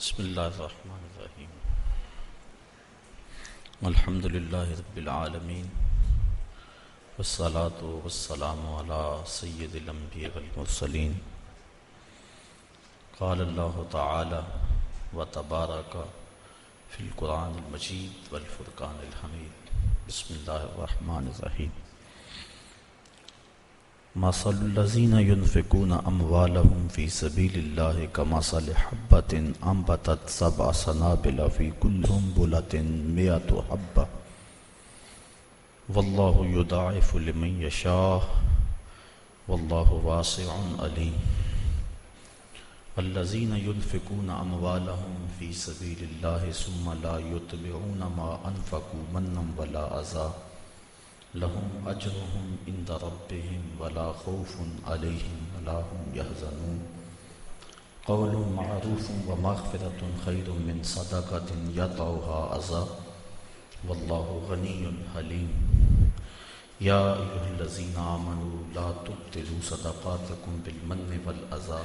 بسم اللہ الرحمن الرحیم الحمد للہ رب العالمین والصلاة والسلام علی سید الانبیاء والمرسلین قال اللہ تعالی وتبارک فی القرآن المجید والفرقان الحمید بسم اللہ الرحمن الرحیم مثل الذین ينفقون اموالهم فی سبیل اللہ کمثل حبۃ انبتت سبع سنابل فی کل سنبلۃ مئۃ حبۃ واللہ یضاعف لمن یشاء واللہ واسع علیم الذین ينفقون اموالهم فی سبیل اللہ ثم لا یتبعون ما انفقوا منا ولا اذى لهم اجرهم عند ربهم ولا خوف عليهم ولا هم يحزنون قول معروف ومغفرة خير من صدقة يطلبها أذى والله غني حليم يا أيها الذين آمنوا لا تبطلوا صدقاتكم بالمن والأذى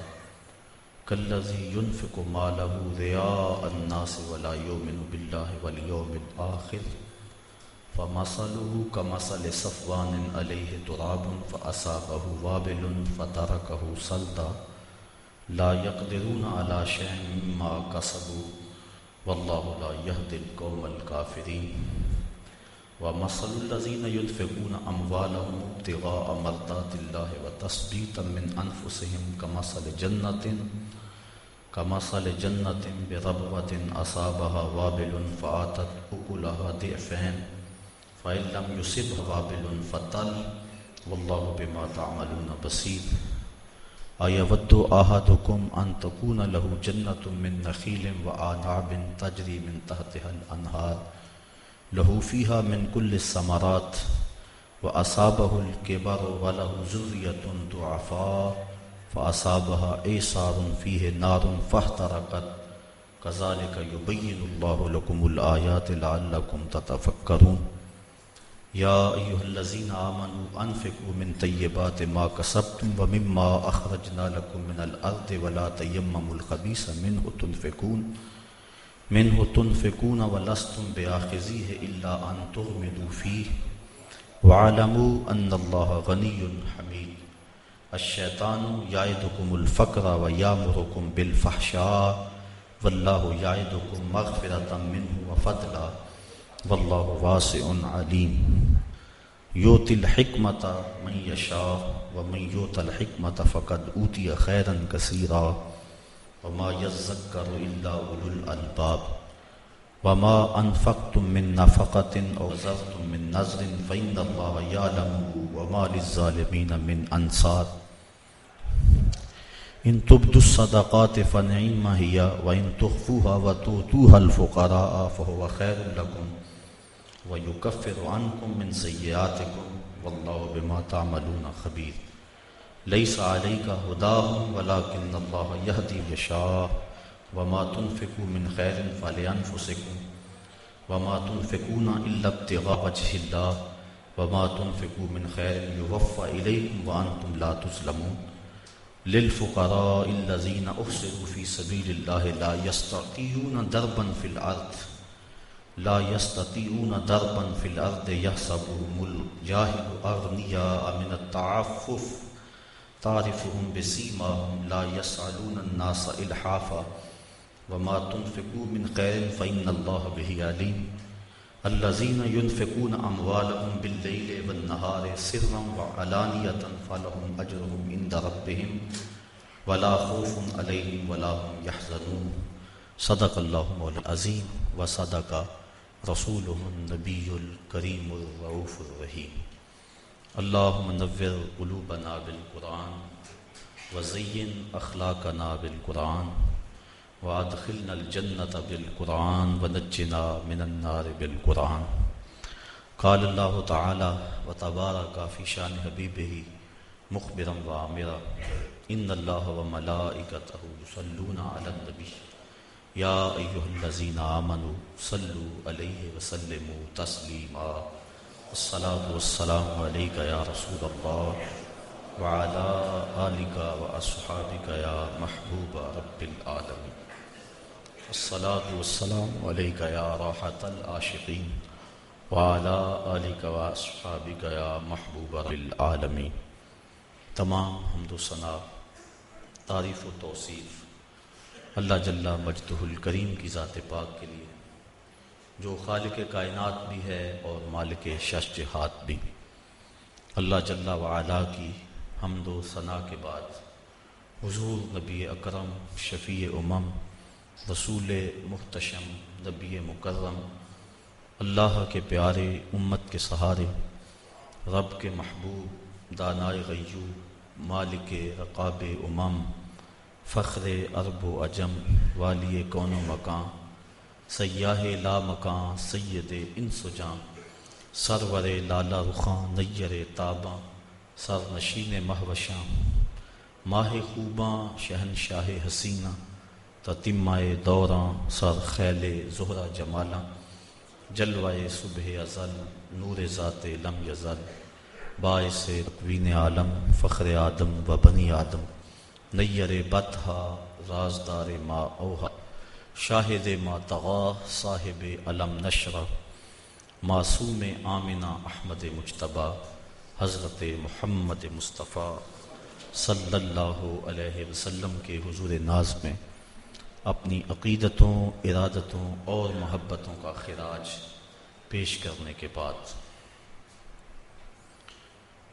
كالذي ينفق ماله رياء الناس ولا يؤمن بالله واليوم الآخر فمثله كمثل صفوان عليه تراب فأصابه وابل فتركه صلدا لا يقدرون على شيء مما كسبوا والله لا يهدي القوم الكافرين ومثل الذين ينفقون أموالهم ابتغاء مرضات الله وتثبيتا من أنفسهم كمثل جنة بربوة أصابها وابل فآتت أكلها ضعفين فإن لم يصبها وابل فطل والله بما تعملون بصير أيود أحدكم أن تكون له جنة من نخيل وأعناب تجري من تحتها الأنهار له فيها من كل الثمرات وأصابه الكبر وله ذرية ضعفاء فأصابها إعصار فيه نار فاحترقت كذلك يبين الله لكم الآيات لعلكم تتفكرون يا أيها الذين آمنوا أنفقوا من طيبات ما كسبتم ومما أخرجنا لكم من الأرض ولا تيمموا الخبيث منه تنفقون ولستم بآخذيه إلا أن تغمضوا فيه واعلموا أن الله غني حميد الشيطان يعدكم الفقر ويأمركم بالفحشاء والله يعدكم مغفرة منه وفضلا والله واسع عليم يؤتي الحكمة من يشاء ومن يؤت الحكمة فقد أوتي خيرا كثيرا وما يذكر إلا أولو الألباب وما أنفقتم من نفقة أو نذرتم من نذر فإن الله يعلمه وما للظالمين من أنصار إن تبدوا الصدقات فنعم هي وإن تخفوها وتؤتوها الفقراء فهو خير لكم ويكفر عنكم من سيئاتكم والله بما تعملون خبير ليس عليك هداهم ولكن الله يهدي من يشاء وما تنفقوا من خير فلأنفسكم وما تنفقون إلا ابتغاء وجه الله وما تنفقوا من خير يوفى إليكم وأنتم لا تظلمون للفقراء الذين أحصروا في سبيل الله لا يستطيعون ضربا في الأرض يحسبهم الجاهل أغنياء من التعفف تعرفهم بسيماهم لا يسألون الناس إلحافا وما تنفقوا من خير فإن الله به عليم الذين ينفقون أموالهم بالليل والنهار سرا وعلانية فلهم أجرهم عند ربهم ولا خوف عليهم ولا هم يحزنون صدق الله مولانا العظيم وصدق رسوله النبي الكريم الرؤوف الرحيم اللهم نور قلوبنا بالقرآن وزين أخلاقنا بالقرآن وادخلنا الجنة بالقرآن ونجنا من النار بالقرآن قال الله تعالى وتبارك في شان حبيبه مخبرا وآمرا إن الله وملائكته يصلون على النبي يا أيها الذين آمنوا صلوا عليه وسلموا تسليما الصلاة والسلام عليك يا رسول الله وعلى آلك وأصحابك يا محبوب رب العالمين الصلاة والسلام علیک یا راحت العاشقین وعلی آلک و اصحابک یا محبوب العالمین۔ تمام حمد و ثنا، تعریف و توصیف اللہ جل مجدہ الکریم کی ذات پاک کے لیے، جو خالق کائنات بھی ہے اور مالک شش جہات بھی۔ اللہ جل وعلا کی حمد و ثنا کے بعد حضور نبی اکرم شفیع امم رسول محتشم نبی مکرم اللہ کے پیارے امت کے سہارے رب کے محبوب دانائے غیوب مالک رقاب امم فخر عرب و عجم والی کون و مکان سیاہ لا مکان سید انس و جان سرور لالا رخاں نیر تاباں سر نشین مہوشاں ماہ خوباں شہنشاہ حسینہ تتمائے دوراں سر خیل زہرہ جمالاں جلوائے صبح ازل نور ذات لم یزل باعث تکوین عالم فخر آدم و بنی آدم نیر بطحا رازدار ما اوہا شاہد ما طغا صاحب علم نشرہ معصوم آمنہ احمد مجتبیٰ حضرت محمد مصطفیٰ صلی اللہ علیہ وسلم کے حضور ناز میں اپنی عقیدتوں ارادتوں اور محبتوں کا خراج پیش کرنے کے بعد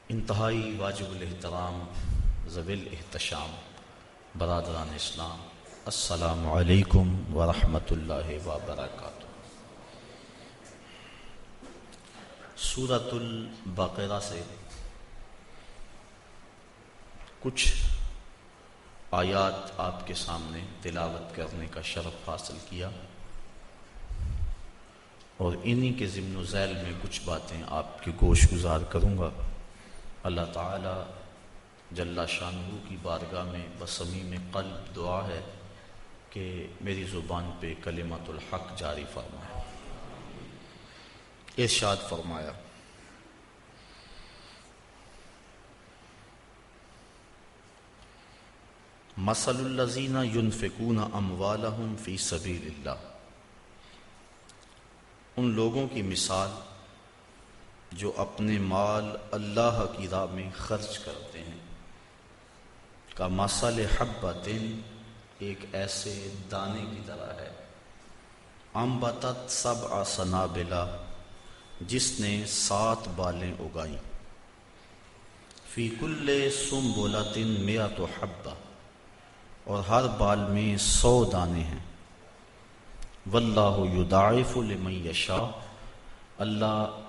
انتہائی واجب الاحترام ذوی الاحتشام برادران اسلام، السلام علیکم ورحمۃ اللہ وبرکاتہ۔ سورۃ البقرہ سے کچھ آیات آپ کے سامنے تلاوت کرنے کا شرف حاصل کیا اور انہی کے ضمن و ذیل میں کچھ باتیں آپ کے گوش گزار کروں گا۔ اللہ تعالی جل شانہ کی بارگاہ میں بصمیم قلب دعا ہے کہ میری زبان پہ کلمۃ الحق جاری فرمائے۔ ارشاد فرمایا، مثل الذین ینفقون اموالہم فی سبیل اللہ، ان لوگوں کی مثال جو اپنے مال اللہ کی راہ میں خرچ کرتے ہیں، کا مثل حبۃ، ایک ایسے دانے کی طرح ہے، انبتت سبع سنابل، جس نے 7 بالیں اگائیں، فی کل سنبلۃ مئۃ حبۃ، اور ہر بال میں 100 دانے ہیں، واللہ یضاعف لمن یشاء، اللہ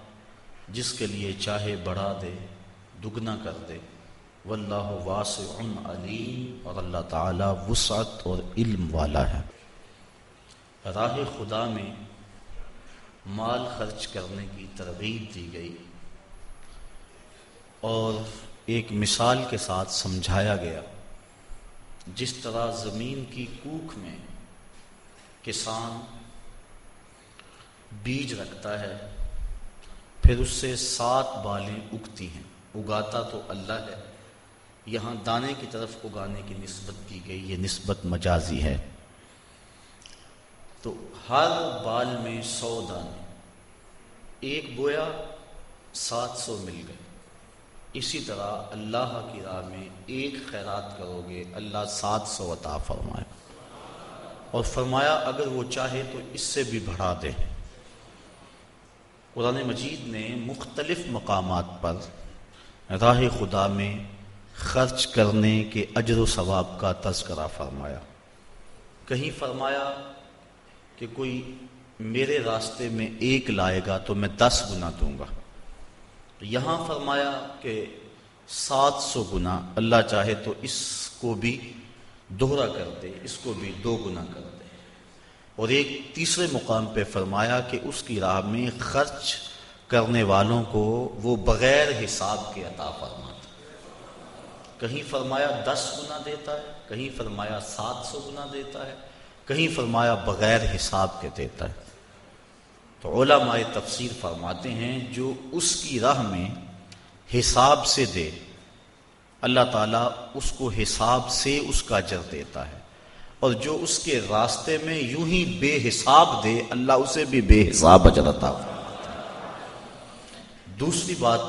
جس کے لیے چاہے بڑھا دے دگنا کر دے، واللہ واسع علیم، اور اللہ تعالی وسعت اور علم والا ہے۔ راہ خدا میں مال خرچ کرنے کی ترغیب دی گئی اور ایک مثال کے ساتھ سمجھایا گیا، جس طرح زمین کی کوکھ میں کسان بیج رکھتا ہے، پھر اس سے 7 بالیں اگتی ہیں، اگاتا تو اللہ ہے، یہاں دانے کی طرف اگانے کی نسبت کی گئی، یہ نسبت مجازی ہے، تو ہر بال میں 100 دانے، ایک بویا 700 مل گئے۔ اسی طرح اللہ کی راہ میں ایک خیرات کرو گے، اللہ 700 عطا فرمائے، اور فرمایا اگر وہ چاہے تو اس سے بھی بڑھا دے۔ قرآن مجید نے مختلف مقامات پر راہ خدا میں خرچ کرنے کے اجر و ثواب کا تذکرہ فرمایا۔ کہیں فرمایا کہ کوئی میرے راستے میں 1 لائے گا تو میں 10 گنا دوں گا، یہاں فرمایا کہ 700 گنا، اللہ چاہے تو اس کو بھی دوہرا کر دے، اس کو بھی 2 گنا کر دے، اور ایک تیسرے مقام پہ فرمایا کہ اس کی راہ میں خرچ کرنے والوں کو وہ بغیر حساب کے عطا فرماتا، کہیں فرمایا 10 گنا دیتا ہے، کہیں فرمایا 700 گنا دیتا ہے، کہیں فرمایا بغیر حساب کے دیتا ہے۔ تو علماء تفسیر فرماتے ہیں جو اس کی راہ میں حساب سے دے، اللہ تعالیٰ اس کو حساب سے اس کا اجر دیتا ہے، اور جو اس کے راستے میں یوں ہی بے حساب دے اللہ اسے بھی بے حساب اجر عطا فرماتا ہے۔ دوسری بات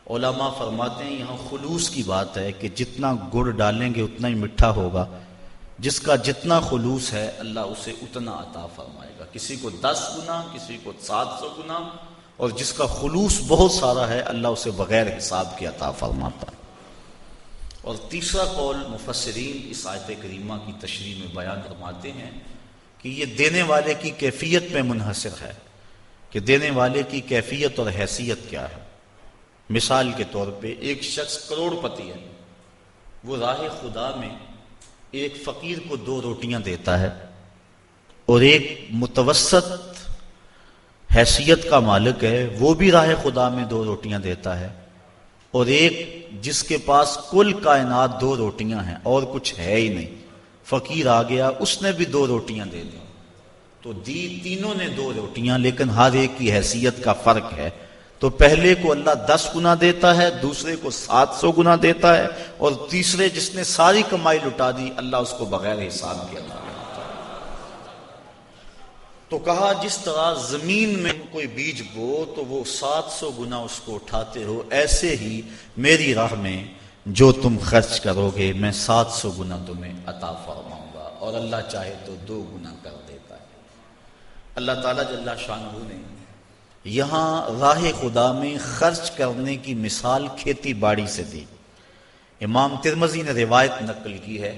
علماء فرماتے ہیں یہاں خلوص کی بات ہے کہ جتنا گڑ ڈالیں گے اتنا ہی میٹھا ہوگا، جس کا جتنا خلوص ہے اللہ اسے اتنا عطا فرمائے گا، کسی کو 10 گنا، کسی کو 700 گنا، اور جس کا خلوص بہت سارا ہے اللہ اسے بغیر حساب کے عطا فرماتا ہے۔ اور تیسرا قول مفسرین اس آیت کریمہ کی تشریح میں بیان فرماتے ہیں کہ یہ دینے والے کی کیفیت میں منحصر ہے کہ دینے والے کی کیفیت اور حیثیت کیا ہے۔ مثال کے طور پہ ایک شخص کروڑ پتی ہے، وہ راہ خدا میں ایک فقیر کو 2 روٹیاں دیتا ہے، اور ایک متوسط حیثیت کا مالک ہے وہ بھی راہ خدا میں 2 روٹیاں دیتا ہے، اور ایک جس کے پاس کل کائنات 2 روٹیاں ہیں اور کچھ ہے ہی نہیں، فقیر آ گیا اس نے بھی 2 روٹیاں دے دی، تو تینوں نے 2 روٹیاں، لیکن ہر ایک کی حیثیت کا فرق ہے۔ تو پہلے کو اللہ 10 گنا دیتا ہے، دوسرے کو 700 گنا دیتا ہے، اور تیسرے جس نے ساری کمائی لٹا دی اللہ اس کو بغیر حساب کے عطا کرتا ہے۔ تو کہا جس طرح زمین میں کوئی بیج بو تو وہ 700 گنا اس کو اٹھاتے ہو، ایسے ہی میری راہ میں جو تم خرچ کرو گے میں 700 گنا تمہیں عطا فرماؤں گا، اور اللہ چاہے تو 2 گنا کر دیتا ہے۔ اللہ تعالیٰ جل شانہ نے یہاں راہ خدا میں خرچ کرنے کی مثال کھیتی باڑی سے دی۔ امام ترمذی نے روایت نقل کی ہے،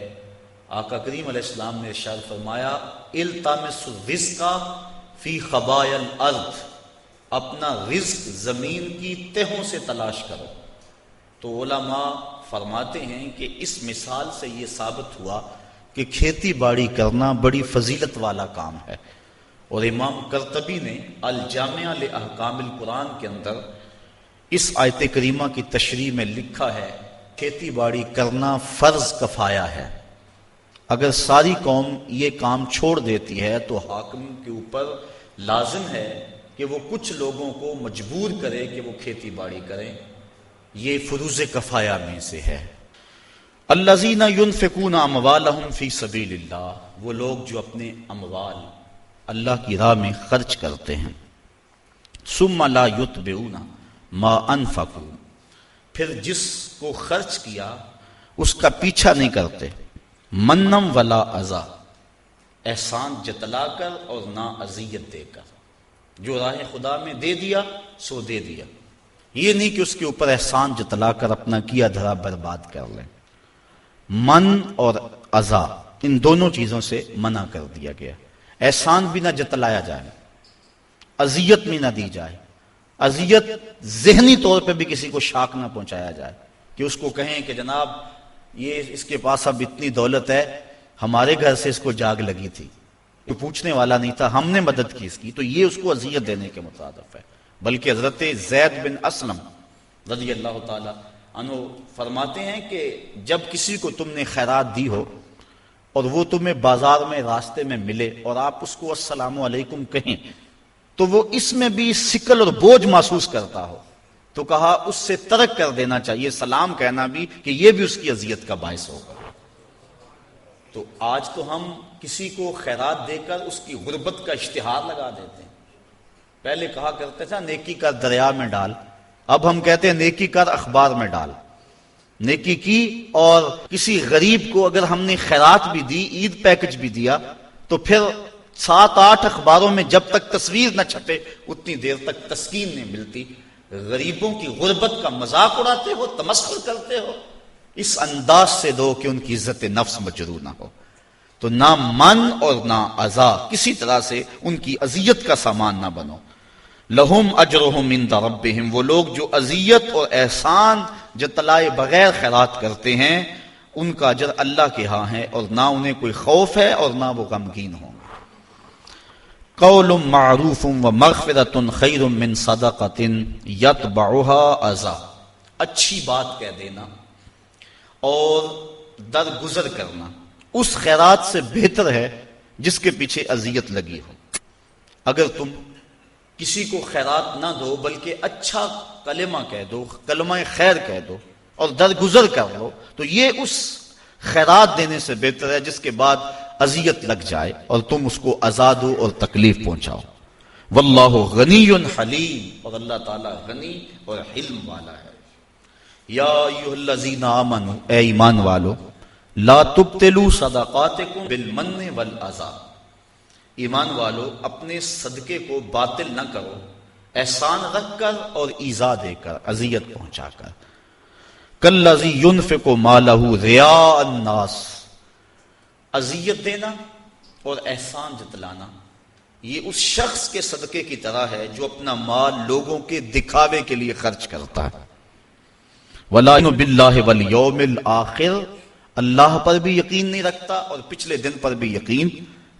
آقا کریم علیہ السلام نے ارشاد فرمایا التمس الرزق فی خبایا الارض، اپنا رزق زمین کی تہوں سے تلاش کرو۔ تو علماء فرماتے ہیں کہ اس مثال سے یہ ثابت ہوا کہ کھیتی باڑی کرنا بڑی فضیلت والا کام ہے، اور امام قرطبی نے الجامع لاحکام القرآن کے اندر اس آیت کریمہ کی تشریح میں لکھا ہے کھیتی باڑی کرنا فرض کفایہ ہے، اگر ساری قوم یہ کام چھوڑ دیتی ہے تو حاکم کے اوپر لازم ہے کہ وہ کچھ لوگوں کو مجبور کرے کہ وہ کھیتی باڑی کریں، یہ فروض کفایہ میں سے ہے۔ الذین ينفقون اموالهم فی سبیل اللہ، وہ لوگ جو اپنے اموال اللہ کی راہ میں خرچ کرتے ہیں، ثم لا یتبعون ما انفقوا، پھر جس کو خرچ کیا اس کا پیچھا نہیں کرتے، منم ولا اذا، احسان جتلا کر اور نہ اذیت دے کر، جو راہ خدا میں دے دیا سو دے دیا، یہ نہیں کہ اس کے اوپر احسان جتلا کر اپنا کیا دھرا برباد کر لیں۔ من اور اذا ان دونوں چیزوں سے منع کر دیا گیا، احسان بھی نہ جتلایا جائے، اذیت بھی نہ دی جائے، اذیت ذہنی طور پہ بھی کسی کو شاک نہ پہنچایا جائے کہ اس کو کہیں کہ جناب یہ اس کے پاس اب اتنی دولت ہے، ہمارے گھر سے اس کو جاگ لگی تھی، کوئی پوچھنے والا نہیں تھا، ہم نے مدد کی اس کی، تو یہ اس کو اذیت دینے کے مترادف ہے۔ بلکہ حضرت زید بن اسلم رضی اللہ تعالی عنہ فرماتے ہیں کہ جب کسی کو تم نے خیرات دی ہو اور وہ تمہیں بازار میں راستے میں ملے اور آپ اس کو السلام علیکم کہیں تو وہ اس میں بھی ثقل اور بوجھ محسوس کرتا ہو تو کہا اس سے ترک کر دینا چاہیے سلام کہنا بھی، کہ یہ بھی اس کی اذیت کا باعث ہوگا۔ تو آج تو ہم کسی کو خیرات دے کر اس کی غربت کا اشتہار لگا دیتے ہیں، پہلے کہا کرتے تھا نیکی کر دریا میں ڈال، اب ہم کہتے ہیں نیکی کر اخبار میں ڈال۔ نیکی کی اور کسی غریب کو اگر ہم نے خیرات بھی دی، عید پیکج بھی دیا، تو پھر 7-8 اخباروں میں جب تک تصویر نہ چھپے اتنی دیر تک تسکین نہیں ملتی۔ غریبوں کی غربت کا مذاق اڑاتے ہو، تمسخر کرتے ہو، اس انداز سے دو کہ ان کی عزت نفس مجروح نہ ہو۔ تو نہ من اور نہ اذا، کسی طرح سے ان کی اذیت کا سامان نہ بنو۔ لہم اجرہم عند ربہم، وہ لوگ جو اذیت اور احسان جتلائے بغیر خیرات کرتے ہیں ان کا اجر اللہ کے ہاں ہے، اور نہ انہیں کوئی خوف ہے اور نہ وہ غمگین ہوں۔ قول معروف ومغفرۃ خیر من صدقۃ یتبعها اذی، اچھی بات کہہ دینا اور درگزر کرنا اس خیرات سے بہتر ہے جس کے پیچھے اذیت لگی ہو۔ اگر تم کسی کو خیرات نہ دو بلکہ اچھا کلمہ کہہ دو، کلمہ خیر کہہ دو اور درگزر کر لو، تو یہ اس خیرات دینے سے بہتر ہے جس کے بعد اذیت لگ جائے اور تم اس کو عذاب دو اور تکلیف پہنچاؤ۔ واللہ غنی حلیم، اور اللہ تعالیٰ غنی اور حلم والا ہے۔ یا ایھا الذین آمنوا، اے ایمان والو، لا تبطلوا صدقاتکم بالمن والاذی، ایمان والو اپنے صدقے کو باطل نہ کرو احسان رکھ کر اور ایذا دے کر، اذیت پہنچا کر۔ کالذی ینفق مالہ رئاء الناس، اذیت دینا اور احسان جتلانا یہ اس شخص کے صدقے کی طرح ہے جو اپنا مال لوگوں کے دکھاوے کے لیے خرچ کرتا ہے۔ وَلَا يُؤْمِنُ بِاللَّهِ وَالْيَوْمِ الْآخِرِ، اللہ پر بھی یقین نہیں رکھتا اور پچھلے دن پر بھی یقین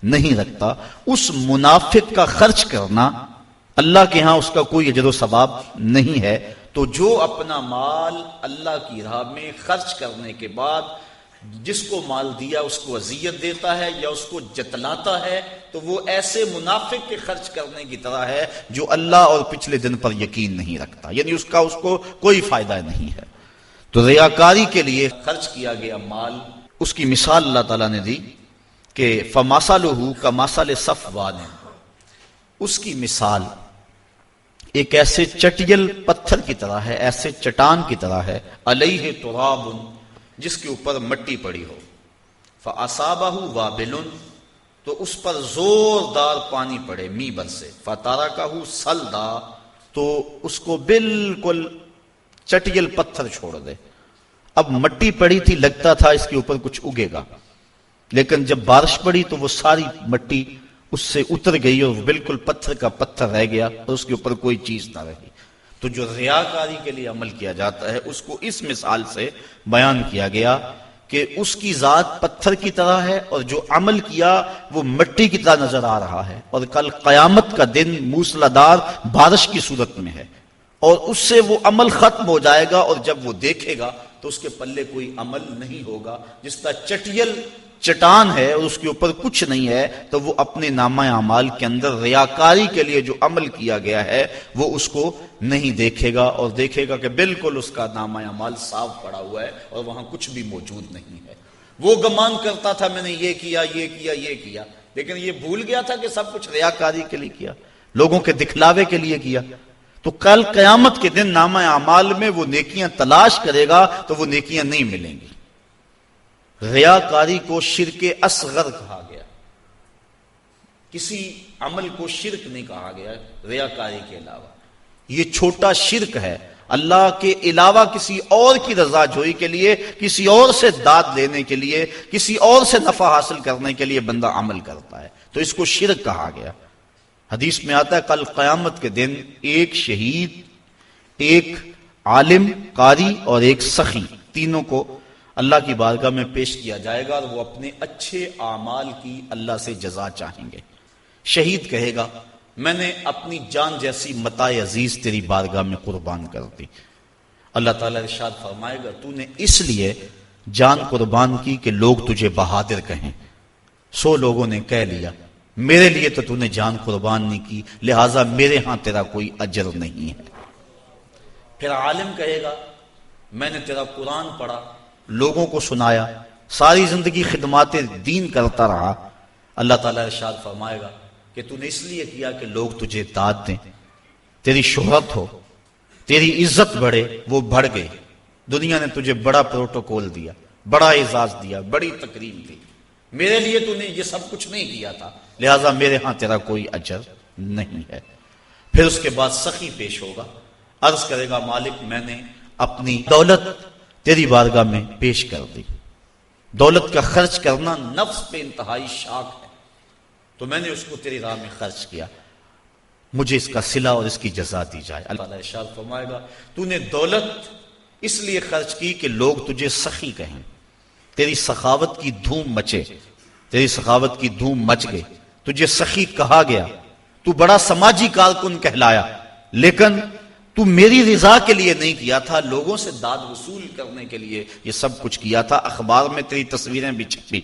نہیں رکھتا۔ اس منافق کا خرچ کرنا اللہ کے ہاں اس کا کوئی اجر و ثواب نہیں ہے۔ تو جو اپنا مال اللہ کی راہ میں خرچ کرنے کے بعد جس کو مال دیا اس کو اذیت دیتا ہے یا اس کو جتلاتا ہے تو وہ ایسے منافق کے خرچ کرنے کی طرح ہے جو اللہ اور پچھلے دن پر یقین نہیں رکھتا، یعنی اس کو کوئی فائدہ نہیں ہے۔ تو ریاکاری کے لیے خرچ کیا گیا مال، اس کی مثال اللہ تعالیٰ نے دی کہ فَمَثَلُهُ كَمَثَلِ صَفْوَانٍ، اس کی مثال ایک ایسے چٹیل پتھر کی طرح ہے، ایسے چٹان کی طرح ہے، علیہ تراب، جس کے اوپر مٹی پڑی ہو، فَأَصَابَهُ وَابِلٌ، تو اس پر زوردار پانی پڑے می برسے، فَتَرَكَهُ صَلْدًا، تو اس کو بالکل چٹیل پتھر چھوڑ دے۔ اب مٹی پڑی تھی، لگتا تھا اس کے اوپر کچھ اگے گا، لیکن جب بارش پڑی تو وہ ساری مٹی اس سے اتر گئی اور بالکل پتھر کا پتھر رہ گیا اور اس کے اوپر کوئی چیز نہ رہی۔ تو جو ریاکاری کے لیے عمل کیا جاتا ہے اس کو اس مثال سے بیان کیا گیا کہ اس کی ذات پتھر کی طرح ہے اور جو عمل کیا وہ مٹی کی طرح نظر آ رہا ہے، اور کل قیامت کا دن موسلادھار بارش کی صورت میں ہے اور اس سے وہ عمل ختم ہو جائے گا، اور جب وہ دیکھے گا تو اس کے پلے کوئی عمل نہیں ہوگا۔ جس طرح چٹیل چٹان ہے اور اس کے اوپر کچھ نہیں ہے تو وہ اپنے نامہ اعمال کے اندر ریاکاری کے لیے جو عمل کیا گیا ہے وہ اس کو نہیں دیکھے گا، اور دیکھے گا کہ بالکل اس کا نامہ اعمال صاف پڑا ہوا ہے اور وہاں کچھ بھی موجود نہیں ہے۔ وہ گمان کرتا تھا میں نے یہ کیا یہ کیا یہ کیا، لیکن یہ بھول گیا تھا کہ سب کچھ ریاکاری کے لیے کیا، لوگوں کے دکھلاوے کے لیے کیا۔ تو کل قیامت کے دن نامہ اعمال میں وہ نیکیاں تلاش کرے گا تو وہ نیکیاں نہیں ملیں گی۔ ریاکاری کو شرک اصغر کہا گیا، کسی عمل کو شرک نہیں کہا گیا ریاکاری کے علاوہ، یہ چھوٹا شرک ہے۔ اللہ کے علاوہ کسی اور کی رضا جوئی کے لیے، کسی اور سے داد لینے کے لیے، کسی اور سے نفع حاصل کرنے کے لیے بندہ عمل کرتا ہے تو اس کو شرک کہا گیا۔ حدیث میں آتا ہے کل قیامت کے دن ایک شہید، ایک عالم قاری اور ایک سخی، تینوں کو اللہ کی بارگاہ میں پیش کیا جائے گا اور وہ اپنے اچھے اعمال کی اللہ سے جزا چاہیں گے۔ شہید کہے گا میں نے اپنی جان جیسی متاع عزیز تیری بارگاہ میں قربان کر دی۔ اللہ تعالیٰ ارشاد فرمائے گا تو نے اس لیے جان قربان کی کہ لوگ تجھے بہادر کہیں، 100 لوگوں نے کہہ لیا میرے لیے تو نے جان قربان نہیں کی، لہٰذا میرے ہاں تیرا کوئی اجر نہیں ہے۔ پھر عالم کہے گا میں نے تیرا قرآن پڑھا، لوگوں کو سنایا، ساری زندگی خدمات دین کرتا رہا۔ اللہ تعالیٰ ارشاد فرمائے گا کہ تو نے اس لیے کیا کہ لوگ تجھے داد دیں، تیری شہرت ہو، تیری عزت بڑھے، وہ بڑھ گئی۔ دنیا نے تجھے بڑا پروٹوکول دیا، بڑا اعزاز دیا، بڑی تکریم دی، میرے لیے تو نے یہ سب کچھ نہیں کیا تھا، لہٰذا میرے ہاں تیرا کوئی اجر نہیں ہے۔ پھر اس کے بعد سخی پیش ہوگا، عرض کرے گا مالک میں نے اپنی دولت تیری بارگاہ میں پیش کر دی، دولت کا خرچ کرنا نفس پہ انتہائی شاق ہے، تو میں نے اس کو تیری راہ میں خرچ کیا، مجھے اس کا صلہ اور اس کی جزا دی جائے۔ اللہ تعالیٰ ارشاد فرمائے گا تو نے دولت اس لیے خرچ کی کہ لوگ تجھے سخی کہیں، تیری سخاوت کی دھوم مچے، تیری سخاوت کی دھوم مچ گئی، تجھے سخی کہا گیا، تو بڑا سماجی کارکن کہلایا، لیکن تو میری رضا کے لیے نہیں کیا تھا، لوگوں سے داد وصول کرنے کے لیے یہ سب کچھ کیا تھا۔ اخبار میں تیری تصویریں بھی چھپی،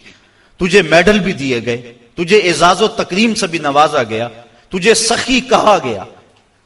تجھے میڈل بھی دیے گئے، تجھے اعزاز و تکریم سے بھی نوازا گیا، تجھے سخی کہا گیا،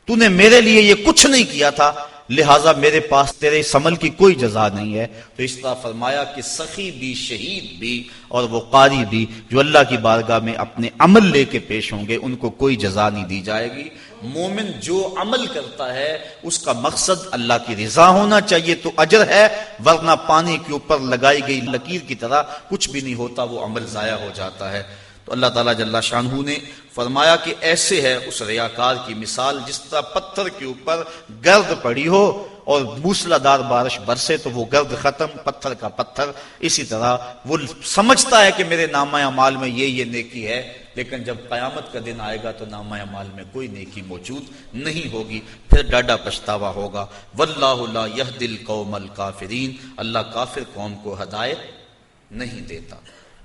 تو نے میرے لیے یہ کچھ نہیں کیا تھا، لہٰذا میرے پاس تیرے اس عمل کی کوئی جزا نہیں ہے۔ تو اس طرح فرمایا کہ سخی بھی، شہید بھی اور وہ قاری بھی جو اللہ کی بارگاہ میں اپنے عمل لے کے پیش ہوں گے ان کو کوئی جزا نہیں دی جائے گی۔ مومن جو عمل کرتا ہے اس کا مقصد اللہ کی رضا ہونا چاہیے تو اجر ہے، ورنہ پانی کے اوپر لگائی گئی لکیر کی طرح کچھ بھی نہیں ہوتا، وہ عمل ضائع ہو جاتا ہے۔ تو اللہ تعالیٰ جل شانہ نے فرمایا کہ ایسے ہے اس ریاکار کی مثال جس طرح پتھر کے اوپر گرد پڑی ہو اور موسلادھار بارش برسے تو وہ گرد ختم، پتھر کا پتھر۔ اسی طرح وہ سمجھتا ہے کہ میرے نامہ اعمال میں یہ نیکی ہے، لیکن جب قیامت کا دن آئے گا تو نامہ اعمال میں کوئی نیکی موجود نہیں ہوگی، پھر ڈاڈا پچھتاوا ہوگا۔ واللہ لا یہدی القوم الکافرین، اللہ کافر قوم کو ہدایت نہیں دیتا۔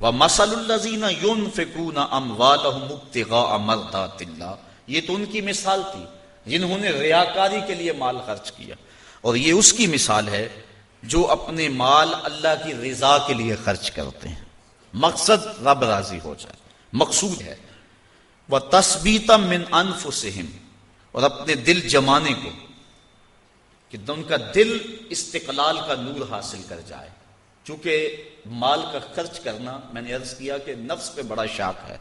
وَمَثَلُ الَّذِينَ يُنْفِقُونَ أَمْوَالَهُمُ ابْتِغَاءَ مَرْضَاتِ اللَّهِ، یہ تو ان کی مثال تھی جنہوں نے ریاکاری کے لیے مال خرچ کیا، اور یہ اس کی مثال ہے جو اپنے مال اللہ کی رضا کے لیے خرچ کرتے ہیں، مقصد رب راضی ہو جائے، مقصود ہے۔ وَتَثْبِيتًا مِّنْ أَنفُسِهِمْ، اور اپنے دل جمانے کو کہ ان کا دل استقلال کا نور حاصل کر جائے۔ چونکہ مال کا خرچ کرنا، میں نے عرض کیا کہ نفس پہ بڑا شاق ہے،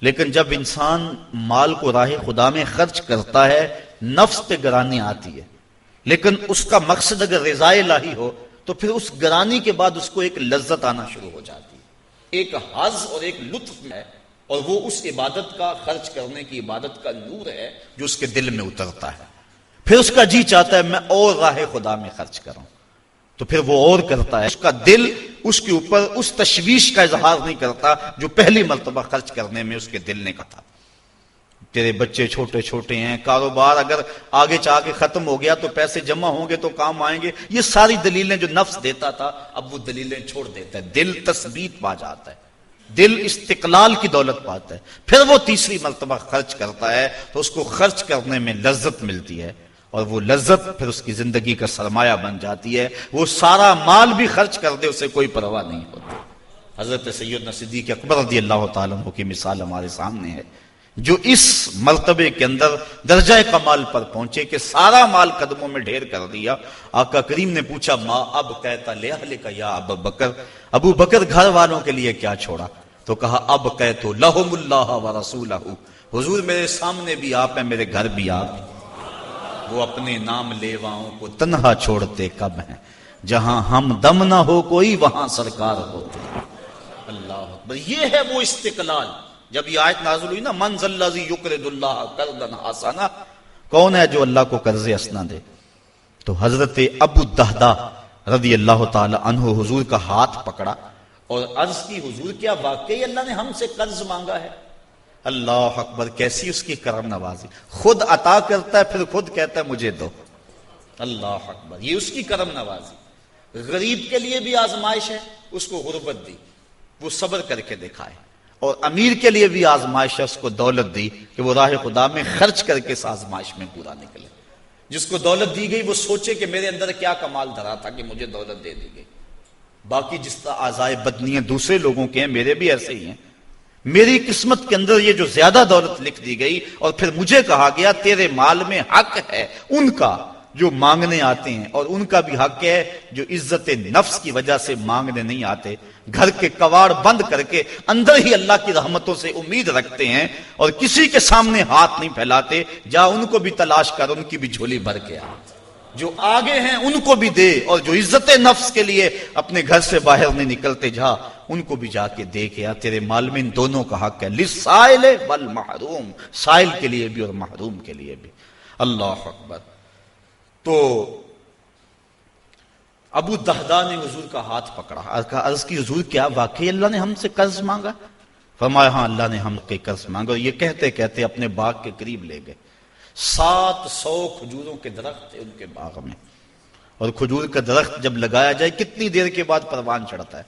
لیکن جب انسان مال کو راہ خدا میں خرچ کرتا ہے نفس پہ گرانی آتی ہے، لیکن اس کا مقصد اگر رضا الہی ہو تو پھر اس گرانی کے بعد اس کو ایک لذت آنا شروع ہو جاتی ہے، ایک حظ اور ایک لطف ہے، اور وہ اس عبادت کا، خرچ کرنے کی عبادت کا نور ہے جو اس کے دل میں اترتا ہے۔ پھر اس کا جی چاہتا ہے میں اور راہ خدا میں خرچ کروں، تو پھر وہ اور کرتا ہے۔ اس کا دل اس کے اوپر اس تشویش کا اظہار نہیں کرتا جو پہلی مرتبہ خرچ کرنے میں اس کے دل نے کہا۔ تیرے بچے چھوٹے چھوٹے ہیں، کاروبار اگر آگے چاہ کے ختم ہو گیا تو پیسے جمع ہوں گے تو کام آئیں گے، یہ ساری دلیلیں جو نفس دیتا تھا اب وہ دلیلیں چھوڑ دیتا ہے، دل تثبیت پا جاتا ہے، دل استقلال کی دولت پاتا ہے۔ پھر وہ تیسری مرتبہ خرچ کرتا ہے تو اس کو خرچ کرنے میں لذت ملتی ہے، اور وہ لذت پھر اس کی زندگی کا سرمایہ بن جاتی ہے۔ وہ سارا مال بھی خرچ کر دے اسے کوئی پرواہ نہیں ہوتی۔ حضرت سیدنا صدیق اکبر رضی اللہ تعالیٰ عنہ کی مثال ہمارے سامنے ہے، جو اس مرتبے کے اندر درجہ کمال پر پہنچے کہ سارا مال قدموں میں ڈھیر کر دیا۔ آقا کریم نے پوچھا ما اب کہتا لأہلک یا ابو بکر، ابو بکر گھر والوں کے لیے کیا چھوڑا؟ تو کہا اب کہتو لہم اللہ ورسولہ، حضور میرے سامنے بھی آپ ہیں، میرے گھر بھی آپ ہیں۔ وہ اپنے نام لیواؤں کو تنہا چھوڑتے کب ہیں، جہاں ہم دم نہ ہو کوئی وہاں سرکار ہوتے ہیں۔ اللہ اکبر، یہ ہے وہ استقلال۔ جب یہ آیت نازل ہوئی نا من ذا الذی یقرض اللہ قرضا حسنا، کون ہے جو اللہ کو قرض حسنا دے؟ تو حضرت ابو الدہداء رضی اللہ تعالی عنہ حضور کا ہاتھ پکڑا اور عرض کی حضور کیا واقعی اللہ نے ہم سے قرض مانگا ہے؟ اللہ اکبر، کیسی اس کی کرم نوازی، خود عطا کرتا ہے پھر خود کہتا ہے مجھے دو۔ اللہ اکبر، یہ اس کی کرم نوازی۔ غریب کے لیے بھی آزمائش ہے، اس کو غربت دی، وہ صبر کر کے دکھائے، اور امیر کے لیے بھی آزمائش ہے، اس کو دولت دی کہ وہ راہ خدا میں خرچ کر کے اس آزمائش میں پورا نکلے۔ جس کو دولت دی گئی وہ سوچے کہ میرے اندر کیا کمال دھرا تھا کہ مجھے دولت دے دی گئی۔ باقی جس طرح اعضائے بدنیاں دوسرے لوگوں کے ہیں، میرے بھی ایسے ہی ہیں۔ میری قسمت کے اندر یہ جو زیادہ دولت لکھ دی گئی، اور پھر مجھے کہا گیا تیرے مال میں حق ہے ان کا جو مانگنے آتے ہیں، اور ان کا بھی حق ہے جو عزت نفس کی وجہ سے مانگنے نہیں آتے، گھر کے کواڑ بند کر کے اندر ہی اللہ کی رحمتوں سے امید رکھتے ہیں اور کسی کے سامنے ہاتھ نہیں پھیلاتے۔ جا ان کو بھی تلاش کر، ان کی بھی جھولی بھر کے آ، جو آگے ہیں ان کو بھی دے، اور جو عزت نفس کے لیے اپنے گھر سے باہر نہیں نکلتے جا ان کو بھی جا کے دے کے آ۔ تیرے مال میں ان دونوں کا حق ہے، للسائل والمحروم، سائل کے لیے بھی اور محروم کے لیے بھی۔ اللہ اکبر۔ تو ابو دہداء نے حضور کا ہاتھ پکڑا، عرض کی حضور کیا واقعی اللہ نے ہم سے قرض مانگا؟ فرمایا ہاں اللہ نے ہم کے قرض مانگا، اور یہ کہتے کہتے اپنے باغ کے قریب لے گئے۔ 700 کھجوروں کے درخت تھے ان کے باغ میں، اور کھجور کا درخت جب لگایا جائے کتنی دیر کے بعد پروان چڑھتا ہے،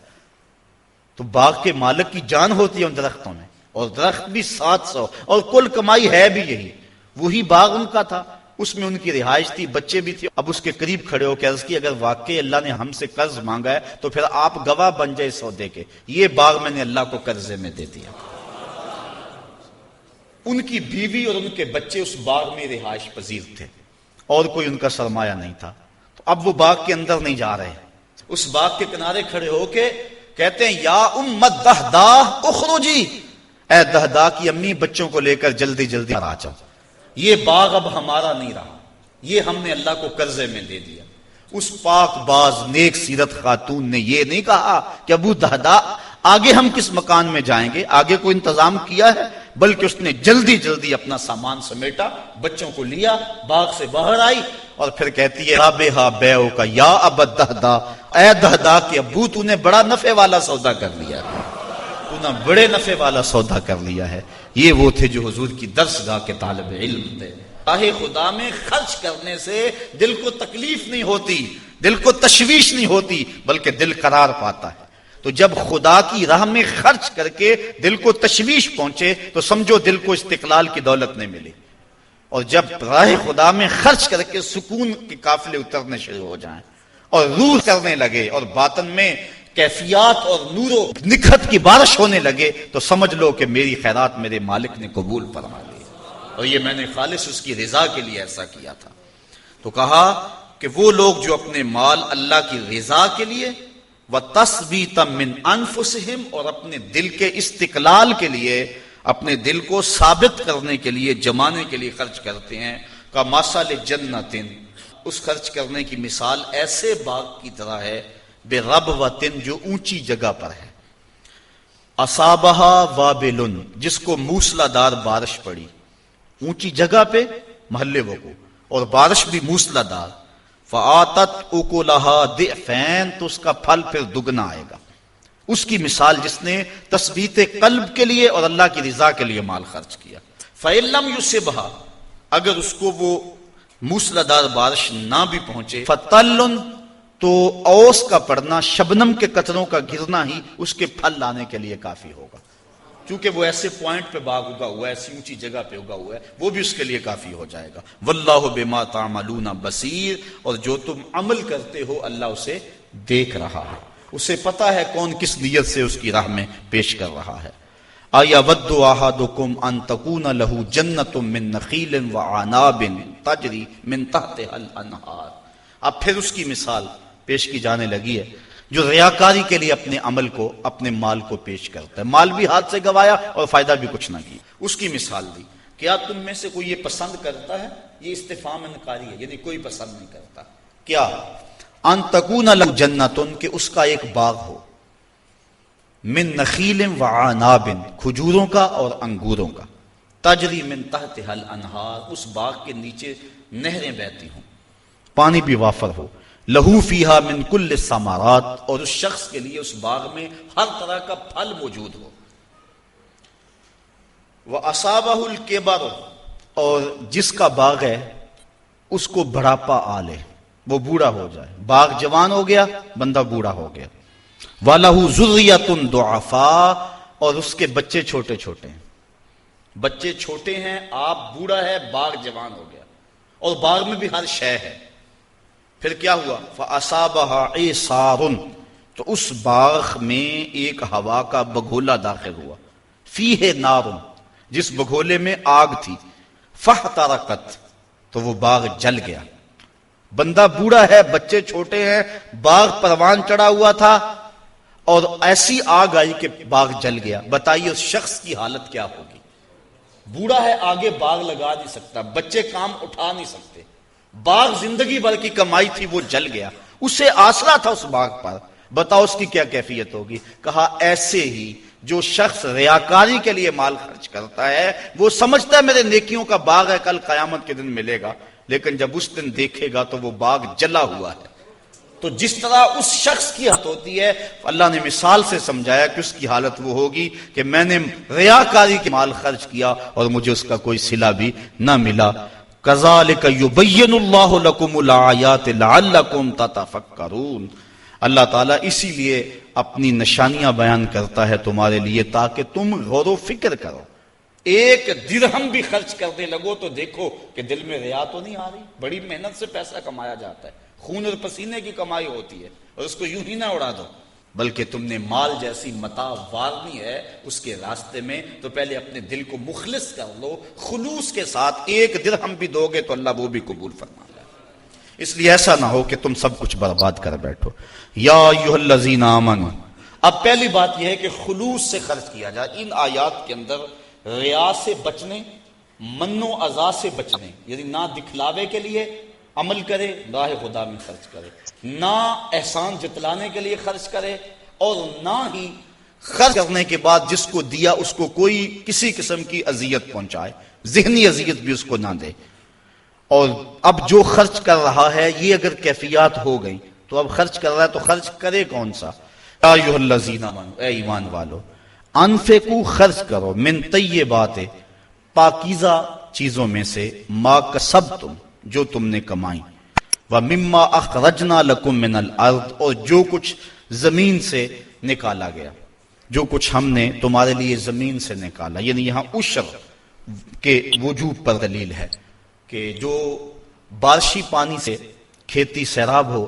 تو باغ کے مالک کی جان ہوتی ہے ان درختوں میں، اور درخت بھی 700، اور کل کمائی ہے بھی یہی، وہی باغ ان کا تھا، اس میں ان کی رہائش تھی، بچے بھی تھے۔ اب اس کے قریب کھڑے ہو کے عرض کی اگر واقعی اللہ نے ہم سے قرض مانگا ہے تو پھر آپ گواہ بن جائے سودے کے، یہ باغ میں نے اللہ کو قرضے میں دے دیا۔ ان کی بیوی اور ان کے بچے اس باغ میں رہائش پذیر تھے۔ اور کوئی ان کا سرمایہ نہیں تھا. تو اب وہ باغ کے اندر نہیں جا رہے، اس باغ کے کنارے کھڑے ہو کے کہتے ہیں یا ام دہدا اخرجی، اے دہدا کی امی بچوں کو لے کر جلدی جلدی آ جاؤ، یہ باغ اب ہمارا نہیں رہا، یہ ہم نے اللہ کو قرضے میں دے دیا. اس پاک باز نیک سیرت خاتون نے یہ نہیں کہا کہ ابو دہدا آگے ہم کس مکان میں جائیں گے، آگے کوئی انتظام کیا ہے، بلکہ اس نے جلدی جلدی اپنا سامان سمیٹا، بچوں کو لیا، باغ سے باہر آئی اور پھر کہتی ہے رابحہ بیعو کا یا ابا دہدا، اے دہدا کہ ابو تو نے بڑا نفع والا سودا کر لیا ہے، تو نے بڑے نفع والا سودا کر لیا ہے. یہ وہ تھے جو حضور کی درس گاہ کے طالب علم تھے. راہ خدا میں خرچ کرنے سے دل کو تکلیف نہیں ہوتی، دل کو تشویش نہیں ہوتی، بلکہ دل قرار پاتا ہے. تو جب خدا کی راہ میں خرچ کر کے دل کو تشویش پہنچے تو سمجھو دل کو استقلال کی دولت نہیں ملی. اور جب راہ خدا میں خرچ کر کے سکون کے قافلے اترنے شروع ہو جائیں اور روح کرنے لگے اور باطن میں کیفیات اور نور و نکھت کی بارش ہونے لگے تو سمجھ لو کہ میری خیرات میرے مالک نے قبول فرما لی اور یہ میں نے خالص اس کی رضا کے لیے ایسا کیا تھا. تو کہا کہ وہ لوگ جو اپنے مال اللہ کی رضا کے لیے وَتَثْبِيتًا مِّنْ أَنفُسِهِمْ اور اپنے دل کے استقلال کے لیے، اپنے دل کو ثابت کرنے کے لیے، جمانے کے لیے خرچ کرتے ہیں، کَمَثَلِ جَنَّةٍ، اس خرچ کرنے کی مثال ایسے باغ کی طرح ہے بِرَبْوَةٍ جو اونچی جگہ پر ہے، أَصَابَهَا وَابِلٌ جس کو موسلا دار بارش پڑی، اونچی جگہ پہ محلے وقوع اور بارش بھی موسلا دار، فآتت اکلہا ضعفین تو اس کا پھل پھر دگنا آئے گا. اس کی مثال جس نے تثبیت قلب کے لیے اور اللہ کی رضا کے لیے مال خرچ کیا. فإن لم یصبھا اگر اس کو وہ موسلادھار بارش نہ بھی پہنچے، فطل تو اوس کا پڑنا، شبنم کے قطروں کا گرنا ہی اس کے پھل لانے کے لیے کافی ہوگا. کیونکہ وہ ایسے پوائنٹ پہ باغ اگا ہوا ہے، ایسی اونچی جگہ پہ اگا ہوا ہے، وہ بھی اس کے لیے کافی ہو جائے گا. واللہ بما تعملون بصیر اور جو تم عمل کرتے ہو اللہ اسے دیکھ رہا ہے، اسے پتا ہے کون کس نیت سے اس کی راہ میں پیش کر رہا ہے. آیا ود احدکم ان تکون له جنۃ من نخیل وعناب تجری من تحتها الانہار. اب پھر اس کی مثال پیش کی جانے لگی ہے جو ریاکاری کے لیے اپنے عمل کو، اپنے مال کو پیش کرتا ہے، مال بھی ہاتھ سے گوایا اور فائدہ بھی کچھ نہ کیا. اس کی مثال دی. کیا تم میں سے کوئی یہ پسند کرتا ہے؟ یہ استفہام انکاری ہے، یعنی کوئی پسند نہیں کرتا. کیا ان تکون له جنۃ کہ اس کا ایک باغ ہو، من نخیل وعناب کھجوروں کا اور انگوروں کا، تجری من تحتها الانہار اس باغ کے نیچے نہریں بہتی ہوں، پانی بھی وافر ہو، لہو فیہا من کل الثمرات اور اس شخص کے لیے اس باغ میں ہر طرح کا پھل موجود ہو، وَأَصَابَهُ الْكِبَرُ اور جس کا باغ ہے اس کو بڑھاپا آ لے، وہ بوڑھا ہو جائے، باغ جوان ہو گیا بندہ بوڑھا ہو گیا، وَلَهُ ذُرِّيَّةٌ ضُعَفَاء اور اس کے بچے چھوٹے چھوٹے ہیں، بچے چھوٹے ہیں، آپ بوڑھا ہے، باغ جوان ہو گیا اور باغ میں بھی ہر شے ہے. پھر کیا ہوا؟ فَأَصَابَهَا عِصَارٌ تو اس باغ میں ایک ہوا کا بگھولا داخل ہوا، فیہ نار جس بگھولے میں آگ تھی، فاحترقت تو وہ باغ جل گیا. بندہ بوڑھا ہے، بچے چھوٹے ہیں، باغ پروان چڑھا ہوا تھا اور ایسی آگ آئی کہ باغ جل گیا. بتائیے اس شخص کی حالت کیا ہوگی؟ بوڑھا ہے، آگے باغ لگا نہیں سکتا، بچے کام اٹھا نہیں سکتے، باغ زندگی بھر کی کمائی تھی وہ جل گیا، اسے آسرا تھا اس باغ پر. بتاؤ اس کی کیا کیفیت ہوگی؟ کہا ایسے ہی جو شخص ریاکاری کے لیے مال خرچ کرتا ہے وہ سمجھتا ہے میرے نیکیوں کا باغ ہے، کل قیامت کے دن ملے گا، لیکن جب اس دن دیکھے گا تو وہ باغ جلا ہوا ہے. تو جس طرح اس شخص کی حالت ہوتی ہے اللہ نے مثال سے سمجھایا کہ اس کی حالت وہ ہوگی کہ میں نے ریاکاری کے مال خرچ کیا اور مجھے اس کا کوئی صلہ بھی نہ ملا. کذالک یبین اللہ لکم الآیات لعلکم تتفکرون. اللہ تعالیٰ اسی لیے اپنی نشانیاں بیان کرتا ہے تمہارے لیے تاکہ تم غور و فکر کرو. ایک درہم بھی خرچ کرنے لگو تو دیکھو کہ دل میں ریا تو نہیں آ رہی. بڑی محنت سے پیسہ کمایا جاتا ہے، خون اور پسینے کی کمائی ہوتی ہے اور اس کو یوں ہی نہ اڑا دو، بلکہ تم نے مال جیسی متاع وارنی ہے اس کے راستے میں تو پہلے اپنے دل کو مخلص کر لو، خلوص کے ساتھ. ایک درہم بھی دو گے تو اللہ وہ بھی قبول فرما لے. اس لیے ایسا نہ ہو کہ تم سب کچھ برباد کر بیٹھو. یا ایھا الذین آمنوا، اب پہلی بات یہ ہے کہ خلوص سے خرچ کیا جائے. ان آیات کے اندر ریا سے بچنے، من و اذا سے بچنے، یعنی نہ دکھلاوے کے لیے عمل کرے، راہ خدا میں خرچ کرے، نہ احسان جتلانے کے لیے خرچ کرے، اور نہ ہی خرچ کرنے کے بعد جس کو دیا اس کو کوئی کسی قسم کی اذیت پہنچائے، ذہنی اذیت بھی اس کو نہ دے. اور اب جو خرچ کر رہا ہے یہ اگر کیفیات ہو گئی تو اب خرچ کر رہا ہے تو خرچ کرے کون سا؟ یا ایھا الذین آمنوا، اے ایمان والو، انفقوا، خرچ کرو، من طیبات، پاکیزہ چیزوں میں سے، ما کسبتم، جو تم نے کمائی، ومما اخرجنا لکم من الارض، اور جو کچھ زمین سے نکالا گیا، جو کچھ ہم نے تمہارے لیے زمین سے نکالا. یعنی یہاں عشر کے وجوب پر دلیل ہے کہ جو بارشی پانی سے کھیتی سیراب ہو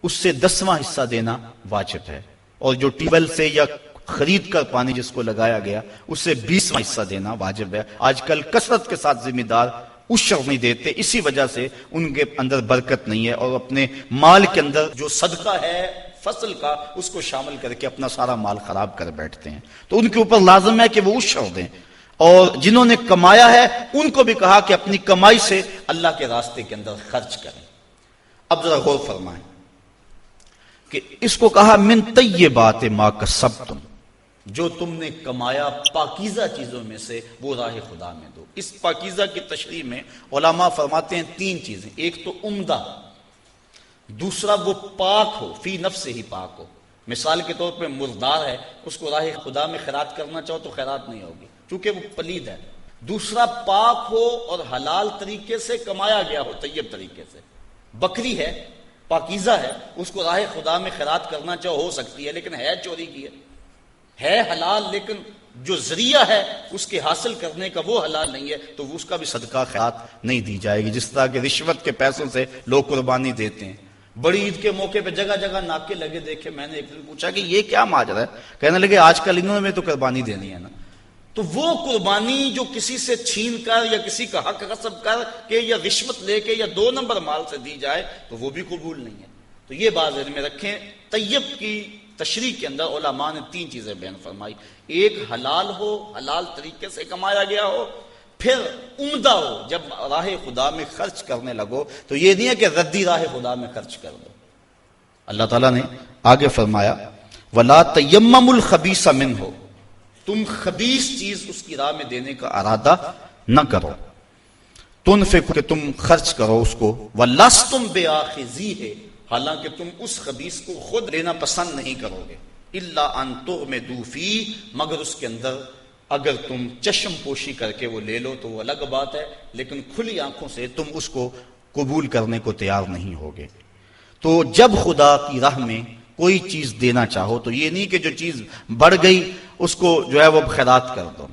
اس سے 10واں حصہ دینا واجب ہے، اور جو ٹیوب ویل سے یا خرید کر پانی جس کو لگایا گیا اس سے 20واں حصہ دینا واجب ہے. آج کل کثرت کے ساتھ ذمہ دار عشر نہیں دیتے، اسی وجہ سے ان کے اندر برکت نہیں ہے، اور اپنے مال کے اندر جو صدقہ ہے فصل کا اس کو شامل کر کے اپنا سارا مال خراب کر بیٹھتے ہیں. تو ان کے اوپر لازم ہے کہ وہ عشر دیں، اور جنہوں نے کمایا ہے ان کو بھی کہا کہ اپنی کمائی سے اللہ کے راستے کے اندر خرچ کریں. اب ذرا غور فرمائیں کہ اس کو کہا من طیبات ما کسبتم، جو تم نے کمایا پاکیزہ چیزوں میں سے وہ راہ خدا میں دو. اس پاکیزہ کی تشریح میں علماء فرماتے ہیں 3 چیزیں. ایک تو عمدہ، دوسرا وہ پاک ہو، فی نفس سے ہی پاک ہو. مثال کے طور پہ مردار ہے، اس کو راہ خدا میں خیرات کرنا چاہو تو خیرات نہیں ہوگی کیونکہ وہ پلید ہے. دوسرا پاک ہو اور حلال طریقے سے کمایا گیا ہو، طیب طریقے سے. بکری ہے، پاکیزہ ہے، اس کو راہ خدا میں خیرات کرنا چاہو ہو سکتی ہے، لیکن ہے چوری کی ہے حلال، لیکن جو ذریعہ ہے اس کے حاصل کرنے کا وہ حلال نہیں ہے، تو اس کا بھی صدقہ خیرات نہیں دی جائے گی. جس طرح کہ رشوت کے پیسوں سے لوگ قربانی دیتے ہیں. بڑی عید کے موقع پہ جگہ جگہ ناکے لگے دیکھے. میں نے ایک دن پوچھا کہ یہ کیا ماجرا ہے؟ کہنے لگے آج کل انہوں نے تو قربانی دینی ہے نا. تو وہ قربانی جو کسی سے چھین کر یا کسی کا حق غصب کر کے یا رشوت لے کے یا 2 نمبر مال سے دی جائے تو وہ بھی قبول نہیں ہے. تو یہ بات ذہن میں رکھیں. طیب کی تشریح کے اندر علماء نے 3 چیزیں بیان فرمائی. ایک حلال ہو، حلال طریقے سے کمایا گیا ہو. پھر عمدہ ہو، جب راہ خدا میں خرچ کرنے لگو تو یہ نہیں ہے کہ ردی راہ خدا میں خرچ کر دو. اللہ تعالیٰ نے آگے فرمایا وَلَا تَيَمَّمُوا الْخَبِيثَ مِنْهُ، تم خبیث چیز اس کی راہ میں دینے کا ارادہ نہ کرو. تنفقوا، کہ تم خرچ کرو اس کو، وَلَسْتُمْ بِآخِذِيهِ، حالانکہ تم اس خبیث کو خود لینا پسند نہیں کرو گے. إِلَّا أَن تُغْمِضُوا فِيهِ، مگر اس کے اندر اگر تم چشم پوشی کر کے وہ لے لو تو وہ الگ بات ہے، لیکن کھلی آنکھوں سے تم اس کو قبول کرنے کو تیار نہیں ہوگے. تو جب خدا کی راہ میں کوئی چیز دینا چاہو تو یہ نہیں کہ جو چیز بڑھ گئی اس کو جو ہے وہ خیرات کر دو،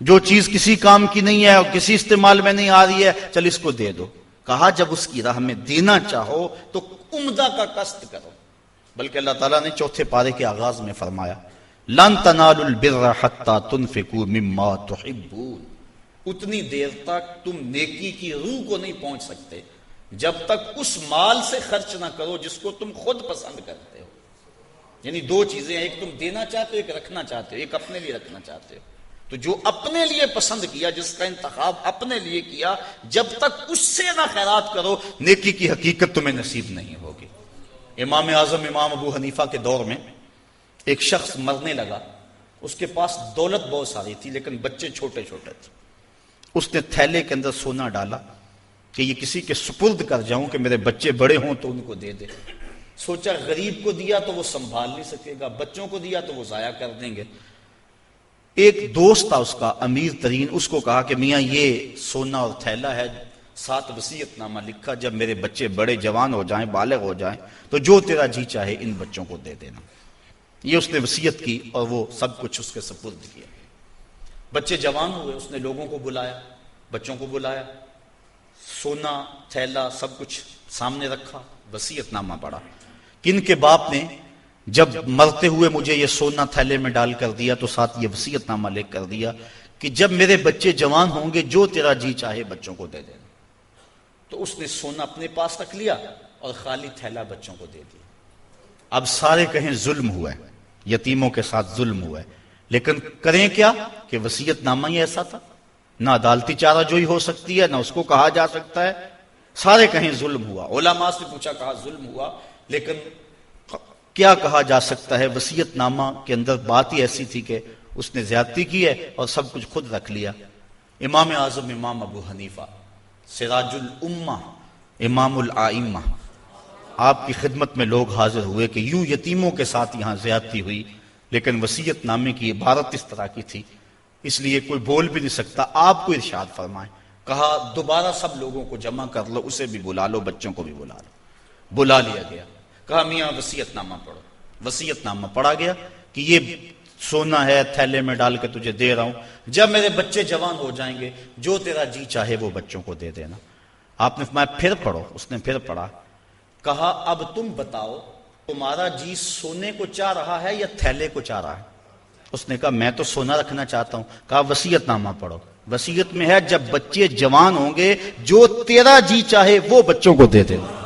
جو چیز کسی کام کی نہیں ہے اور کسی استعمال میں نہیں آ رہی ہے چل اس کو دے دو. کہا جب اس کی راہ میں دینا چاہو تو عمدہ کا قصد کرو. بلکہ اللہ تعالیٰ نے 4 پارے کے آغاز میں فرمایا لن تنالوا البر حتى تنفقوا مما تحبون، اتنی دیر تک تم نیکی کی روح کو نہیں پہنچ سکتے جب تک اس مال سے خرچ نہ کرو جس کو تم خود پسند کرتے ہو. یعنی 2 چیزیں ہیں، ایک تم دینا چاہتے ہو، ایک رکھنا چاہتے ہو، ایک اپنے لیے رکھنا چاہتے ہو. تو جو اپنے لیے پسند کیا، جس کا انتخاب اپنے لیے کیا، جب تک اس سے نہ خیرات کرو نیکی کی حقیقت تمہیں نصیب نہیں ہوگی. امام اعظم امام ابو حنیفہ کے دور میں ایک شخص مرنے لگا. اس کے پاس دولت بہت ساری تھی لیکن بچے چھوٹے چھوٹے تھے. اس نے تھیلے کے اندر سونا ڈالا کہ یہ کسی کے سپرد کر جاؤں کہ میرے بچے بڑے ہوں تو ان کو دے دے. سوچا غریب کو دیا تو وہ سنبھال نہیں سکے گا، بچوں کو دیا تو وہ ضائع کر دیں گے. ایک دوست تھا اس کا امیر ترین، اس کو کہا کہ میاں یہ سونا اور تھیلا ہے، 7 وصیت نامہ لکھا، جب میرے بچے بڑے جوان ہو جائیں، بالغ ہو جائیں تو جو تیرا جی چاہے ان بچوں کو دے دینا. یہ اس نے وصیت کی اور وہ سب کچھ اس کے سپرد کیا. بچے جوان ہوئے، اس نے لوگوں کو بلایا، بچوں کو بلایا، سونا تھیلا سب کچھ سامنے رکھا، وصیت نامہ پڑھا. کن کے باپ نے جب مرتے ہوئے مجھے یہ سونا تھیلے میں ڈال کر دیا تو ساتھ یہ وصیت نامہ لکھ کر دیا کہ جب میرے بچے جوان ہوں گے جو تیرا جی چاہے بچوں کو دے دینا. تو اس نے سونا اپنے پاس رکھ لیا اور خالی تھیلا بچوں کو دے دیا۔ اب سارے کہیں ظلم ہوا ہے، یتیموں کے ساتھ ظلم ہوا ہے، لیکن کریں کیا کہ وصیت نامہ ہی ایسا تھا، نہ عدالتی چارہ جوئی ہو سکتی ہے، نہ اس کو کہا جا سکتا ہے، سارے کہیں ظلم ہوا۔ علماء سے پوچھا، کہا ظلم ہوا، لیکن کیا کہا جا سکتا ہے؟ وصیت نامہ کے اندر بات ہی ایسی تھی کہ اس نے زیادتی کی ہے اور سب کچھ خود رکھ لیا۔ امام اعظم امام ابو حنیفہ سراج الامہ امام الائمہ، آپ کی خدمت میں لوگ حاضر ہوئے کہ یوں یتیموں کے ساتھ یہاں زیادتی ہوئی، لیکن وصیت نامے کی عبارت اس طرح کی تھی، اس لیے کوئی بول بھی نہیں سکتا، آپ کو ارشاد فرمائیں۔ کہا دوبارہ سب لوگوں کو جمع کر لو، اسے بھی بلا لو، بچوں کو بھی بلا لو۔ بلا لیا گیا، کہا میاں وصیت نامہ پڑھو۔ وصیت نامہ پڑھا گیا کہ یہ سونا ہے، تھیلے میں ڈال کے تجھے دے رہا ہوں، جب میرے بچے جوان ہو جائیں گے جو تیرا جی چاہے وہ بچوں کو دے دینا۔ آپ نے فرمایا پھر پڑھو، اس نے پھر پڑھا۔ کہا اب تم بتاؤ تمہارا جی سونے کو چاہ رہا ہے یا تھیلے کو چاہ رہا ہے؟ اس نے کہا میں تو سونا رکھنا چاہتا ہوں۔ کہا وصیت نامہ پڑھو، وصیت میں ہے جب بچے جوان ہوں گے جو تیرا جی چاہے وہ بچوں کو دے دینا۔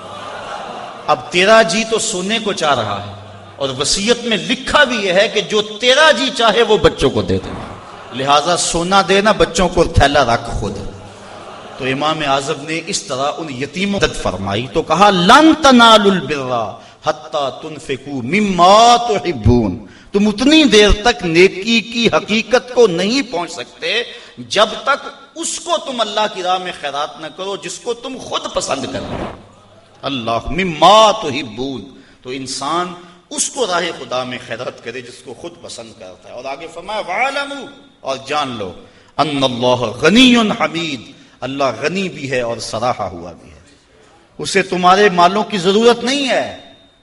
اب تیرا جی تو سونے کو چاہ رہا ہے اور وصیت میں لکھا بھی یہ ہے کہ جو تیرا جی چاہے وہ بچوں کو دے دینا، لہٰذا سونا دینا، بچوں کو تھیلا رکھ خود۔ تو امام اعظم نے اس طرح ان یتیموں کی مدد فرمائی تو کہا لن تنالوا البر حتی تنفقوا مما تحبون، تم اتنی دیر تک نیکی کی حقیقت کو نہیں پہنچ سکتے جب تک اس کو تم اللہ کی راہ میں خیرات نہ کرو جس کو تم خود پسند کرو۔ اللہ مما تحبون، تو انسان اس کو راہ خدا میں خیرات کرے جس کو خود پسند کرتا ہے۔ اور آگے فرمایا وَعَلَمُوا، اور جان لو ان اللہ غنی حمید، اللہ غنی بھی ہے اور سراہا ہوا بھی ہے، اسے تمہارے مالوں کی ضرورت نہیں ہے،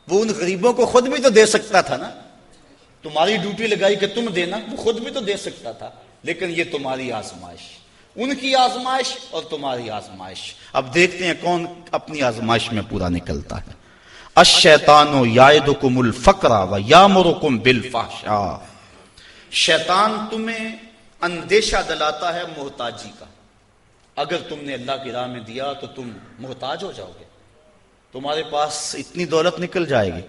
وہ ان غریبوں کو خود بھی تو دے سکتا تھا نا، تمہاری ڈیوٹی لگائی کہ تم دینا، وہ خود بھی تو دے سکتا تھا، لیکن یہ تمہاری آزمائش، ان کی آزمائش اور تمہاری آزمائش۔ اب دیکھتے ہیں کون اپنی آزمائش میں پورا نکلتا ہے۔ الشیطان یعدکم الفقر ویامرکم بالفحشاء، شیطان تمہیں اندیشہ دلاتا ہے محتاجی کا، اگر تم نے اللہ کی راہ میں دیا تو تم محتاج ہو جاؤ گے، تمہارے پاس اتنی دولت نکل جائے گی۔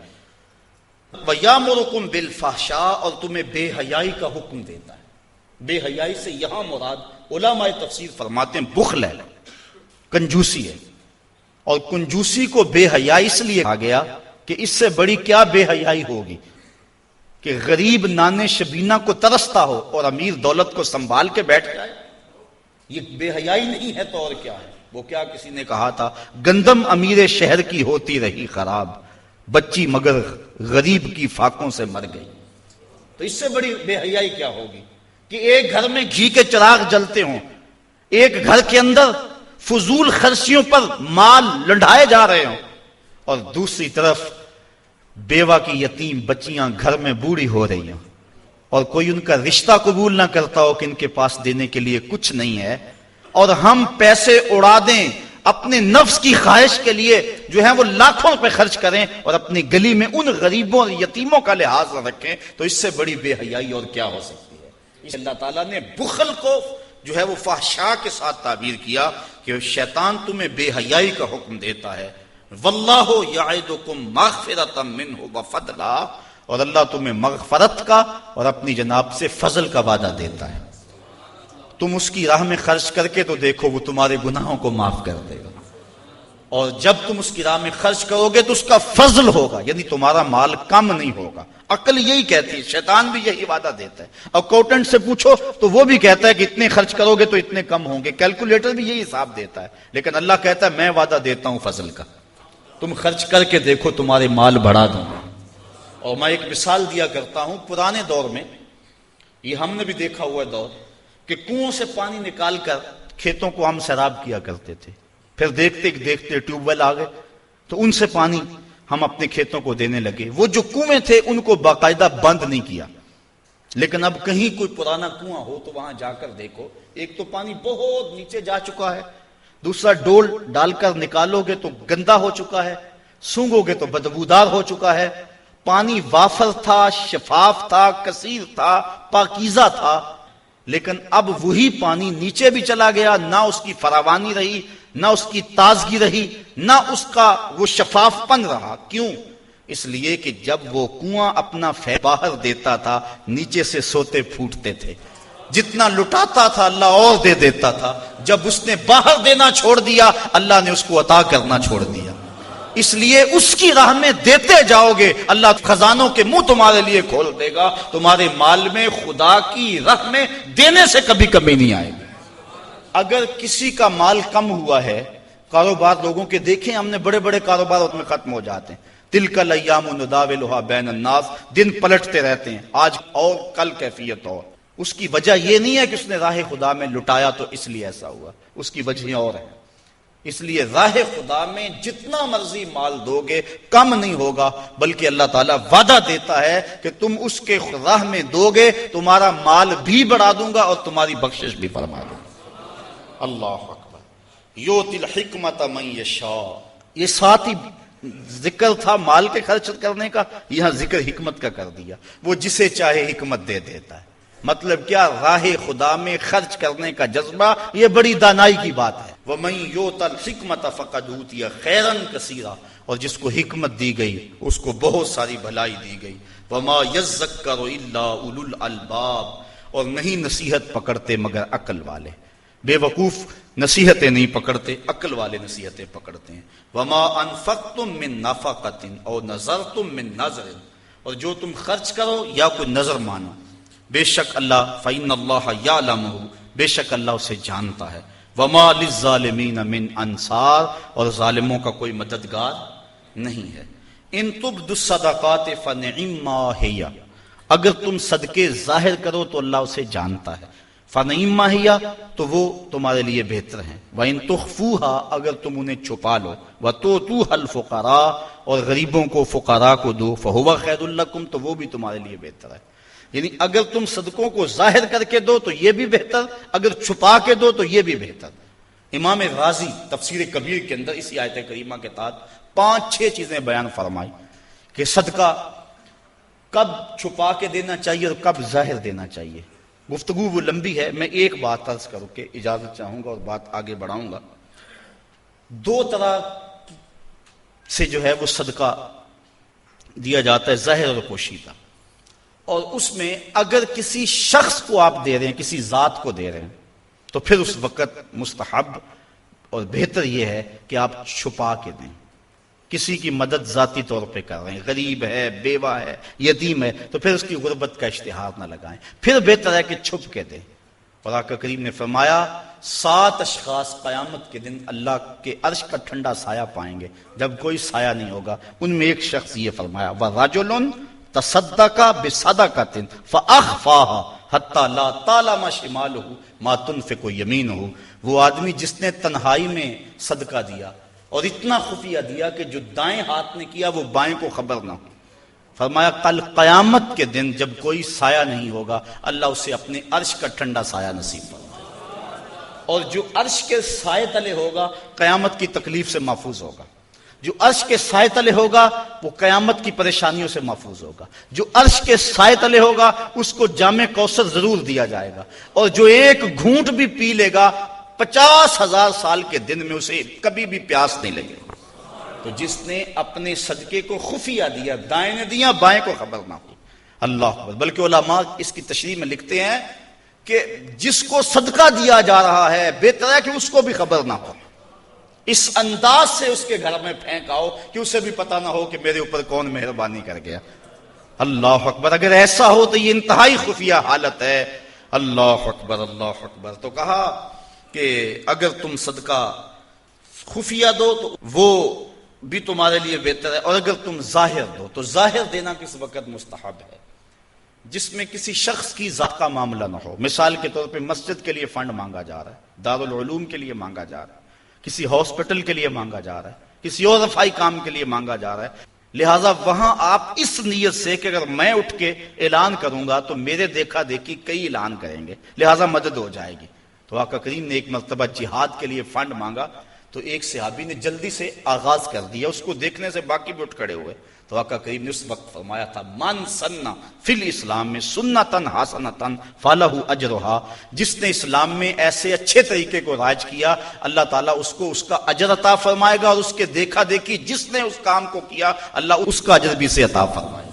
وَيَأْمُرُكُمْ بِالْفَحْشَاءِ، اور تمہیں بے حیائی کا حکم دیتا ہے۔ بے حیائی سے یہاں مراد علماء تفسیر فرماتے ہیں بخل ہے، کنجوسی ہے، اور کنجوسی کو بے حیائی اس لیے کہا گیا کہ اس سے بڑی کیا بے حیائی ہوگی کہ غریب نانے شبینہ کو ترستا ہو اور امیر دولت کو سنبھال کے بیٹھ جائے، یہ بے حیائی نہیں ہے تو اور کیا ہے؟ وہ کیا کسی نے کہا تھا گندم امیر شہر کی ہوتی رہی خراب، بچی مگر غریب کی فاقوں سے مر گئی۔ تو اس سے بڑی بے حیائی کیا ہوگی کہ ایک گھر میں گھی کے چراغ جلتے ہوں، ایک گھر کے اندر فضول خرچیوں پر مال لنڈھائے جا رہے ہوں، اور دوسری طرف بیوہ کی یتیم بچیاں گھر میں بوڑھی ہو رہی ہوں، اور کوئی ان کا رشتہ قبول نہ کرتا ہو کہ ان کے پاس دینے کے لیے کچھ نہیں ہے، اور ہم پیسے اڑا دیں اپنے نفس کی خواہش کے لیے، جو ہیں وہ لاکھوں روپے خرچ کریں اور اپنی گلی میں ان غریبوں اور یتیموں کا لحاظ نہ رکھیں، تو اس سے بڑی بے حیائی اور کیا ہو سکتی ہے؟ اس اللہ تعالیٰ نے بخل کو جو ہے وہ فحشاء کے ساتھ تعبیر کیا کہ شیطان تمہیں بے حیائی کا حکم دیتا ہے۔ واللہ یعدکم مغفرۃ منہ وفضلا، اور اللہ تمہیں مغفرت کا اور اپنی جناب سے فضل کا وعدہ دیتا ہے۔ تم اس کی راہ میں خرچ کر کے تو دیکھو وہ تمہارے گناہوں کو معاف کر دے گا، اور جب تم اس کی راہ میں خرچ کرو گے تو اس کا فضل ہوگا، یعنی تمہارا مال کم نہیں ہوگا۔ عقل یہی کہتی ہے، شیطان بھی یہی وعدہ دیتا ہے۔ اکاؤنٹنٹ سے پوچھو تو وہ بھی کہتا ہے کہ اتنے خرچ کرو گے تو اتنے کم ہوں گے، کیلکولیٹر بھی یہی حساب دیتا ہے، لیکن اللہ کہتا ہے میں وعدہ دیتا ہوں فضل کا، تم خرچ کر کے دیکھو تمہارے مال بڑھا دوں گا۔ اور میں ایک مثال دیا کرتا ہوں، پرانے دور میں یہ ہم نے بھی دیکھا ہوا دور کہ کنویں سے پانی نکال کر کھیتوں کو ہم سیراب کیا کرتے تھے، پھر دیکھتے دیکھتے ٹیوب ویل آ گئے تو ان سے پانی ہم اپنے کھیتوں کو دینے لگے۔ وہ جو کنویں تھے ان کو باقاعدہ بند نہیں کیا، لیکن اب کہیں کوئی پرانا کنواں ہو تو وہاں جا کر دیکھو، ایک تو پانی بہت نیچے جا چکا ہے، دوسرا ڈول ڈال کر نکالو گے تو گندا ہو چکا ہے، سونگو گے تو بدبودار ہو چکا ہے۔ پانی وافر تھا، شفاف تھا، کثیر تھا، پاکیزہ تھا، لیکن اب وہی پانی نیچے بھی چلا گیا، نہ اس کی فراوانی رہی، نہ اس کی تازگی رہی، نہ اس کا وہ شفاف پن رہا۔ کیوں؟ اس لیے کہ جب وہ کنواں اپنا باہر دیتا تھا، نیچے سے سوتے پھوٹتے تھے، جتنا لٹاتا تھا اللہ اور دے دیتا تھا، جب اس نے باہر دینا چھوڑ دیا اللہ نے اس کو عطا کرنا چھوڑ دیا۔ اس لیے اس کی راہ میں دیتے جاؤ گے، اللہ خزانوں کے منہ تمہارے لیے کھول دے گا، تمہارے مال میں خدا کی راہ میں دینے سے کبھی کمی نہیں آئے گی۔ اگر کسی کا مال کم ہوا ہے، کاروبار لوگوں کے دیکھیں ہم نے، بڑے بڑے کاروبار اس میں ختم ہو جاتے ہیں، تلک الایام نداولها بین الناس، دن پلٹتے رہتے ہیں، آج اور کل کیفیت اور۔ اس کی وجہ یہ نہیں ہے کہ اس نے راہ خدا میں لٹایا تو اس لیے ایسا ہوا، اس کی وجہ اور ہے۔ اس لیے راہ خدا میں جتنا مرضی مال دو گے کم نہیں ہوگا، بلکہ اللہ تعالیٰ وعدہ دیتا ہے کہ تم اس کے راہ میں دو گے تمہارا مال بھی بڑھا دوں گا اور تمہاری بخشش بھی فرما دوں گا۔ اللہ اکبر۔ یؤتی الحکمت من یشاء، یہ ساتھ ہی ذکر تھا مال کے خرچ کرنے کا، یہاں ذکر حکمت کا کر دیا، وہ جسے چاہے حکمت دے دیتا ہے۔ مطلب کیا؟ راہ خدا میں خرچ کرنے کا جذبہ، یہ بڑی دانائی کی بات ہے۔ وَمَن يُؤْتَ الْحِكْمَةَ فَقَدْ أُوتِيَ خَيْرًا كَثِيرًا، اور جس کو حکمت دی گئی اس کو بہت ساری بھلائی دی گئی۔ وَمَا يَذَّكَّرُ إِلَّا أُولُو الْأَلْبَابِ، اور نہیں نصیحت پکڑتے مگر عقل والے۔ بے وقوف نصیحتیں نہیں پکڑتے، عقل والے نصیحتیں پکڑتے ہیں۔ وَمَا أَنفَقْتُم مِّن نَفَقَةٍ أَوْ نَذَرْتُم مِّن نَذْرٍ، اور جو تم خرچ کرو یا کوئی نظر مانو، بے شک اللہ فَإِنَّ اللَّهَ يَعْلَمُهُ، بے شک اللہ اسے جانتا ہے۔ وَمَا لِلظَّالِمِينَ مِنْ أَنصَارٍ، اور ظالموں کا کوئی مددگار نہیں ہے۔ إِن تُبْدُوا الصَّدَقَاتِ فَنِعِمَّا هِيَ، اگر تم صدقے ظاہر کرو تو اللہ اسے جانتا ہے۔ فَنِعِمَّا هِيَ، تو وہ تمہارے لیے بہتر ہیں۔ وَإِن تُخْفُوهَا، اگر تم انہیں چھپا لو۔ وَتُؤْتُوهَا الْفُقَرَاءَ، اور غریبوں کو فقراء کو دو۔ فَهُوَ خَيْرٌ لَكُمْ، تو وہ بھی تمہارے لیے بہتر ہے۔ یعنی اگر تم صدقوں کو ظاہر کر کے دو تو یہ بھی بہتر، اگر چھپا کے دو تو یہ بھی بہتر۔ امام غازی تفسیر کبیر کے اندر اسی آیت کریمہ کے تحت 5-6 چیزیں بیان فرمائی کہ صدقہ کب چھپا کے دینا چاہیے اور کب ظاہر دینا چاہیے۔ گفتگو وہ لمبی ہے، میں ایک بات عرض کروں کہ اجازت چاہوں گا اور بات آگے بڑھاؤں گا۔ 2 طرح سے جو ہے وہ صدقہ دیا جاتا ہے، ظاہر اور پوشیدہ، اور اس میں اگر کسی شخص کو آپ دے رہے ہیں، کسی ذات کو دے رہے ہیں، تو پھر اس وقت مستحب اور بہتر یہ ہے کہ آپ چھپا کے دیں۔ کسی کی مدد ذاتی طور پہ کر رہے ہیں، غریب ہے، بیوہ ہے، یتیم ہے، تو پھر اس کی غربت کا اشتہار نہ لگائیں، پھر بہتر ہے کہ چھپ کے دیں۔ اور آقا کریم نے فرمایا 7 اشخاص قیامت کے دن اللہ کے عرش کا ٹھنڈا سایہ پائیں گے جب کوئی سایہ نہیں ہوگا۔ ان میں ایک شخص یہ فرمایا وَرَجُلٌ تصدق بصدقۃ فاخفاها حتی لا تعلم شمالہ ما تنفق یمینہ، وہ آدمی جس نے تنہائی میں صدقہ دیا اور اتنا خفیہ دیا کہ جو دائیں ہاتھ نے کیا وہ بائیں کو خبر نہ ہو۔ فرمایا کل قیامت کے دن جب کوئی سایہ نہیں ہوگا اللہ اسے اپنے عرش کا ٹھنڈا سایہ نصیب فرمائے، اور جو عرش کے سائے تلے ہوگا قیامت کی تکلیف سے محفوظ ہوگا، جو عرش کے سائے تلے ہوگا وہ قیامت کی پریشانیوں سے محفوظ ہوگا، جو عرش کے سائے تلے ہوگا اس کو جام کوثر ضرور دیا جائے گا، اور جو ایک گھونٹ بھی پی لے گا 50,000 سال کے دن میں اسے کبھی بھی پیاس نہیں لگے۔ تو جس نے اپنے صدقے کو خفیہ دیا، دائیں نے دیا بائیں کو خبر نہ ہو، اللہ اکبر۔ بلکہ علماء اس کی تشریح میں لکھتے ہیں کہ جس کو صدقہ دیا جا رہا ہے بہتر ہے کہ اس کو بھی خبر نہ ہو، اس انداز سے اس کے گھر میں پھینک آؤ کہ اسے بھی پتہ نہ ہو کہ میرے اوپر کون مہربانی کر گیا۔ اللہ اکبر۔ اگر ایسا ہو تو یہ انتہائی خفیہ حالت ہے۔ اللہ اکبر، اللہ اکبر۔ تو کہا کہ اگر تم صدقہ خفیہ دو تو وہ بھی تمہارے لیے بہتر ہے، اور اگر تم ظاہر دو تو ظاہر دینا کس وقت مستحب ہے؟ جس میں کسی شخص کی ذات کا معاملہ نہ ہو۔ مثال کے طور پہ مسجد کے لیے فنڈ مانگا جا رہا ہے، دارالعلوم کے لیے مانگا جا رہا ہے، کسی ہاسپٹل کے لیے مانگا جا رہا ہے، کسی اور رفاہی کام کے لیے مانگا جا رہا ہے، لہٰذا وہاں آپ اس نیت سے کہ اگر میں اٹھ کے اعلان کروں گا تو میرے دیکھا دیکھی کئی اعلان کریں گے، لہٰذا مدد ہو جائے گی۔ تو آقا کریم نے ایک مرتبہ جہاد کے لیے فنڈ مانگا تو ایک صحابی نے جلدی سے آغاز کر دیا، اس کو دیکھنے سے باقی بھی اٹھ کھڑے ہوئے۔ تو تو آقا کریم نے اس وقت فرمایا تھا من سنہ فی الاسلام میں سنتن حسنتن فلہ اجرہا، جس نے اسلام میں ایسے اچھے طریقے کو رائج کیا اللہ تعالیٰ اس کو اس کا اجر عطا فرمائے گا، اور اس کے دیکھا دیکھی جس نے اس کام کو کیا اللہ اس کا اجر بھی سے عطا فرمائے گا۔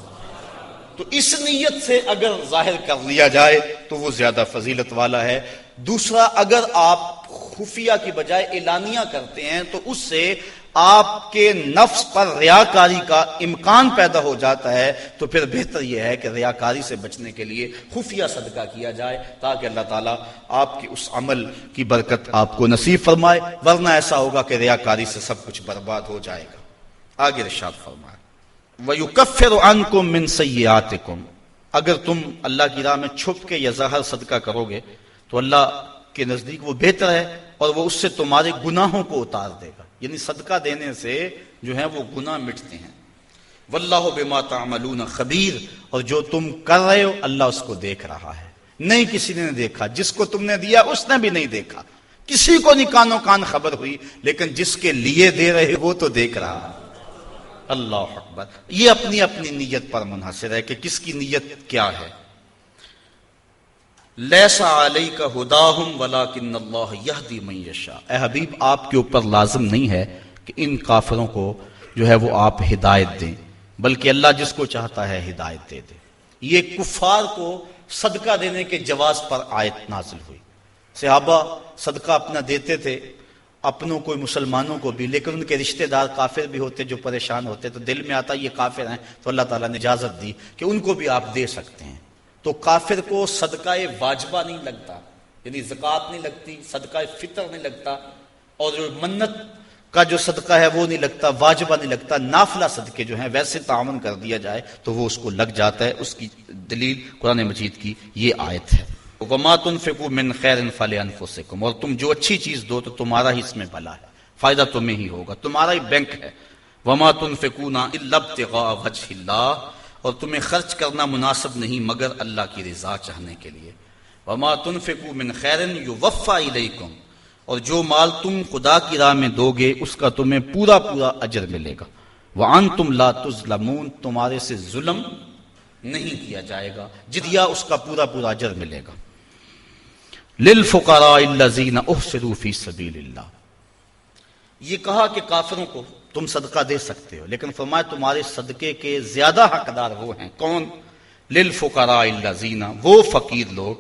تو اس نیت سے اگر ظاہر کر لیا جائے تو وہ زیادہ فضیلت والا ہے۔ دوسرا، اگر آپ خفیہ کی بجائے اعلانیہ کرتے ہیں تو اس سے آپ کے نفس پر ریاکاری کا امکان پیدا ہو جاتا ہے، تو پھر بہتر یہ ہے کہ ریاکاری سے بچنے کے لیے خفیہ صدقہ کیا جائے تاکہ اللہ تعالیٰ آپ کے اس عمل کی برکت آپ کو نصیب فرمائے، ورنہ ایسا ہوگا کہ ریاکاری سے سب کچھ برباد ہو جائے گا۔ آگے ارشاد فرمائے وَيُكَفِّرُ عَنْكُم مِّن سَيِّئَاتِكُم، اگر تم اللہ کی راہ میں چھپ کے یا ظاہر صدقہ کرو گے تو اللہ کے نزدیک وہ بہتر ہے، اور وہ اس سے تمہارے گناہوں کو اتار دے گا، یعنی صدقہ دینے سے جو ہے وہ گناہ مٹتے ہیں۔ وَاللَّهُ بِمَا تَعْمَلُونَ خبیر، اور جو تم کر رہے ہو اللہ اس کو دیکھ رہا ہے، نہیں کسی نے دیکھا، جس کو تم نے دیا اس نے بھی نہیں دیکھا، کسی کو نہیں کانوں کان خبر ہوئی، لیکن جس کے لیے دے رہے وہ تو دیکھ رہا ہے۔ اللہ اکبر۔ یہ اپنی اپنی نیت پر منحصر ہے کہ کس کی نیت کیا ہے۔ لیس علیک ہداہم ولکن اللہ یہدی من یشاء، اے حبیب آپ کے اوپر لازم نہیں ہے کہ ان کافروں کو جو ہے وہ آپ ہدایت دیں، بلکہ اللہ جس کو چاہتا ہے ہدایت دے دے۔ یہ کفار کو صدقہ دینے کے جواز پر آیت نازل ہوئی۔ صحابہ صدقہ اپنا دیتے تھے، اپنوں کو مسلمانوں کو بھی، لیکن ان کے رشتہ دار کافر بھی ہوتے جو پریشان ہوتے، تو دل میں آتا یہ کافر ہیں، تو اللہ تعالیٰ نے اجازت دی کہ ان کو بھی آپ دے سکتے ہیں۔ تو کافر کو صدقہ واجبہ نہیں لگتا، یعنی زکوٰۃ نہیں لگتی، صدقہ فطر نہیں لگتا، اور جو منت کا جو صدقہ ہے وہ نہیں لگتا، واجبہ نہیں لگتا، نافلہ صدقے جو ہیں ویسے تعاون کر دیا جائے تو وہ اس کو لگ جاتا ہے۔ اس کی دلیل قرآن مجید کی یہ آیت ہے۔ وَمَا تُنْفِقُوا مِنْ خَيْرٍ فَلِأَنفُسِكُمْ، اور تم جو اچھی چیز دو تو تمہارا ہی اس میں بھلا ہے، فائدہ تمہیں ہی ہوگا، تمہارا ہی بینک ہے۔ وَمَا تُنْفِقُونَ إِلَّا ابْتِغَاءَ وَجْهِ اللَّهِ، اور تمہیں خرچ کرنا مناسب نہیں مگر اللہ کی رضا چاہنے کے لیے۔ وَمَا تُنْفِقُوا مِنْ خَيْرٍ يُوَفَّى إِلَيْكُمْ، اور جو مال تم خدا کی راہ میں دو گے اس کا تمہیں پورا پورا اجر ملے گا۔ وَأَنْتُمْ لَا تُظْلَمُونَ، تمہارے سے ظلم نہیں کیا جائے گا، جدیا اس کا پورا پورا اجر ملے گا۔ لِلْفُقَرَاءِ الَّذِينَ أُحْصِرُوا فِي سَبِيلِ اللَّهِ، یہ کہا کہ کافروں کو تم صدقہ دے سکتے ہو، لیکن فرمایا تمہارے صدقے کے زیادہ حقدار وہ ہیں، کون؟ لِلْفُقَرَاءِ الَّذِينَ، وہ فقیر لوگ،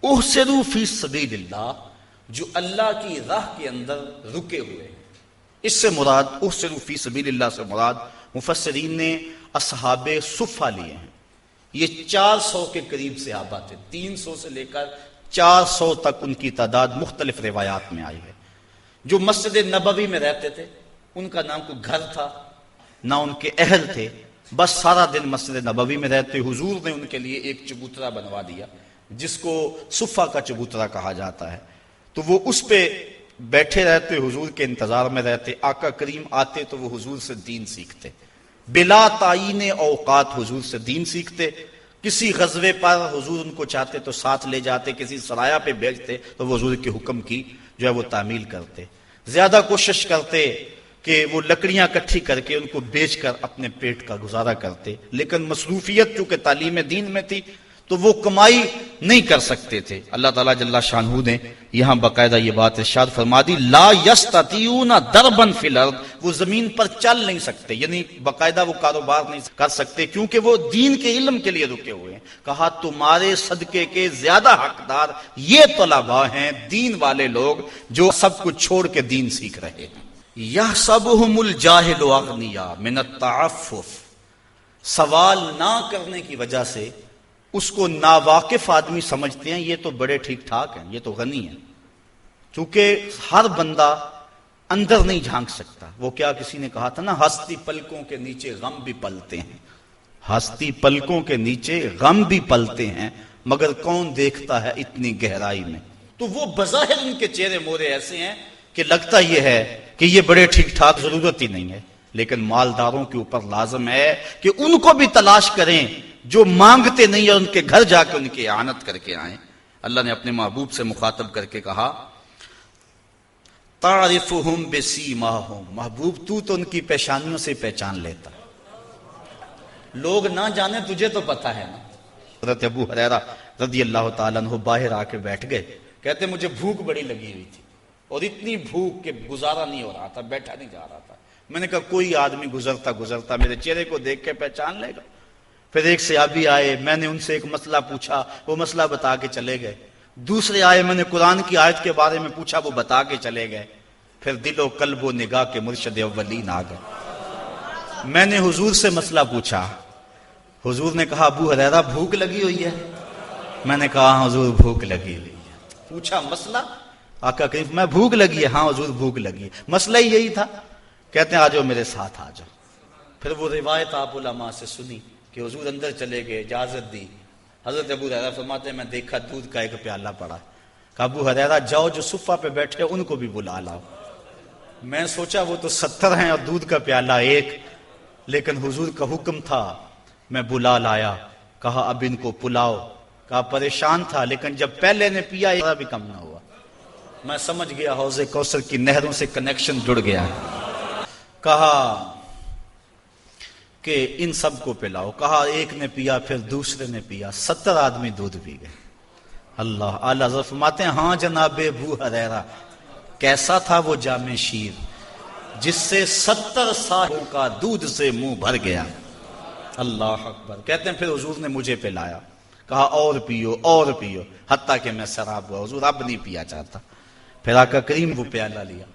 احسروا فی سبیل اللہ، جو اللہ کی راہ کے اندر رکے ہوئے ہیں۔ اس سے مراد احسروا فی سبیل اللہ سے مراد مفسرین نے اصحاب صفہ لیے ہیں۔ یہ 400 کے قریب صحابہ تھے، 300 سے لے کر 400 تک ان کی تعداد مختلف روایات میں آئی ہے، جو مسجد نبوی میں رہتے تھے۔ ان کا نام کوئی گھر تھا نہ ان کے اہل تھے، بس سارا دن مسجد نبوی میں رہتے۔ حضور نے ان کے لیے ایک چبوترا بنوا دیا جس کو صفہ کا چبوترا کہا جاتا ہے، تو وہ اس پہ بیٹھے رہتے، حضور کے انتظار میں رہتے۔ آقا کریم آتے تو وہ حضور سے دین سیکھتے، بلا تعین اوقات حضور سے دین سیکھتے۔ کسی غزوے پر حضور ان کو چاہتے تو ساتھ لے جاتے، کسی سرایہ پہ بھیجتے تو وہ حضور کے حکم کی جو ہے وہ تعمیل کرتے۔ زیادہ کوشش کرتے کہ وہ لکڑیاں اکٹھی کر کے ان کو بیچ کر اپنے پیٹ کا گزارا کرتے، لیکن مصروفیت چونکہ تعلیم دین میں تھی تو وہ کمائی نہیں کر سکتے تھے۔ اللہ تعالیٰ جل شانہ نے یہاں باقاعدہ یہ بات ارشاد فرما دی، لا یستطیعون ضربا فی الارض، وہ زمین پر چل نہیں سکتے، یعنی باقاعدہ وہ کاروبار نہیں کر سکتے کیونکہ وہ دین کے علم کے لیے رکے ہوئے ہیں۔ کہا تمہارے صدقے کے زیادہ حقدار یہ طلباء ہیں، دین والے لوگ جو سب کچھ چھوڑ کے دین سیکھ رہے ہیں۔ یحسبهم الجاہل اغنیاء من التعفف، سوال نہ کرنے کی وجہ سے اس کو ناواقف آدمی سمجھتے ہیں یہ تو بڑے ٹھیک ٹھاک ہیں، یہ تو غنی ہیں، چونکہ ہر بندہ اندر نہیں جھانک سکتا۔ وہ کیا کسی نے کہا تھا نا، ہستی پلکوں کے نیچے غم بھی پلتے ہیں، ہستی پلکوں کے نیچے غم بھی پلتے ہیں، مگر کون دیکھتا ہے اتنی گہرائی میں۔ تو وہ بظاہر ان کے چہرے مورے ایسے ہیں کہ لگتا یہ ہے کہ یہ بڑے ٹھیک ٹھاک، ضرورت ہی نہیں ہے، لیکن مالداروں کے اوپر لازم ہے کہ ان کو بھی تلاش کریں جو مانگتے نہیں اور ان کے گھر جا کے ان کی اعانت کر کے آئیں۔ اللہ نے اپنے محبوب سے مخاطب کر کے کہا، تعرفہم بسیماہم، محبوب تو ان کی پیشانیوں سے پہچان لیتا، لوگ نہ جانے تجھے تو پتا ہے نا۔ حضرت ابو ہریرہ رضی اللہ تعالیٰ عنہ باہر آ کے بیٹھ گئے، کہتے مجھے بھوک بڑی لگی ہوئی تھی اور اتنی بھوک کہ گزارا نہیں ہو رہا تھا، بیٹھا نہیں جا رہا تھا۔ میں نے کہا کوئی آدمی گزرتا میرے چہرے کو دیکھ کے پہچان لے گا۔ پھر ایک صحابی آئے، میں نے ان سے ایک مسئلہ پوچھا، وہ مسئلہ بتا کے چلے گئے۔ دوسرے آئے، میں نے قرآن کی آیت کے بارے میں پوچھا، وہ بتا کے چلے گئے۔ پھر دل و قلب و نگاہ کے مرشد اولین آ گئے۔ میں نے حضور سے مسئلہ پوچھا، حضور نے کہا ابو ہریرہ بھوک لگی ہوئی ہے؟ میں نے کہا ہاں حضور بھوک لگی ہوئی ہے۔ پوچھا مسئلہ؟ آقا کریم میں بھوک لگی ہے؟ ہاں حضور بھوک لگی ہے۔ مسئلہ ہی یہی تھا۔ کہتے ہیں آ جاؤ میرے ساتھ آ جاؤ۔ پھر وہ روایت آپ علماء سے سنی کہ حضور اندر چلے گئے، اجازت دی۔ حضرت ابو ہریرہ فرماتے ہیں میں دیکھا دودھ کا ایک پیالہ پڑا، کہا ابو ہریرہ جاؤ جو صفہ پہ بیٹھے ان کو بھی بلا لاؤ۔ میں سوچا وہ تو 70 ہیں اور دودھ کا پیالہ ایک، لیکن حضور کا حکم تھا، میں بلا لایا۔ کہا اب ان کو پلاؤ۔ کہا پریشان تھا لیکن جب پہلے نے پیا ذرا بھی کم نہ ہوا۔ میں سمجھ گیا حوض کوثر کی نہروں سے کنیکشن جڑ گیا۔ کہا کہ ان سب کو پلاؤ۔ کہا ایک نے پیا، پھر دوسرے نے پیا، 70 آدمی دودھ پی گئے۔ اللہ اعلیٰ حضرت فرماتے ہیں ہاں جناب ابو ہریرہ کیسا تھا وہ جام شیر جس سے 70 سالوں کا دودھ سے منہ بھر گیا۔ اللہ اکبر۔ کہتے ہیں پھر حضور نے مجھے پلایا، کہا اور پیو اور پیو، حتیٰ کہ میں سراب ہوا۔ حضور اب نہیں پیا چاہتا۔ پھر آقا کریم وہ پیالہ لیا۔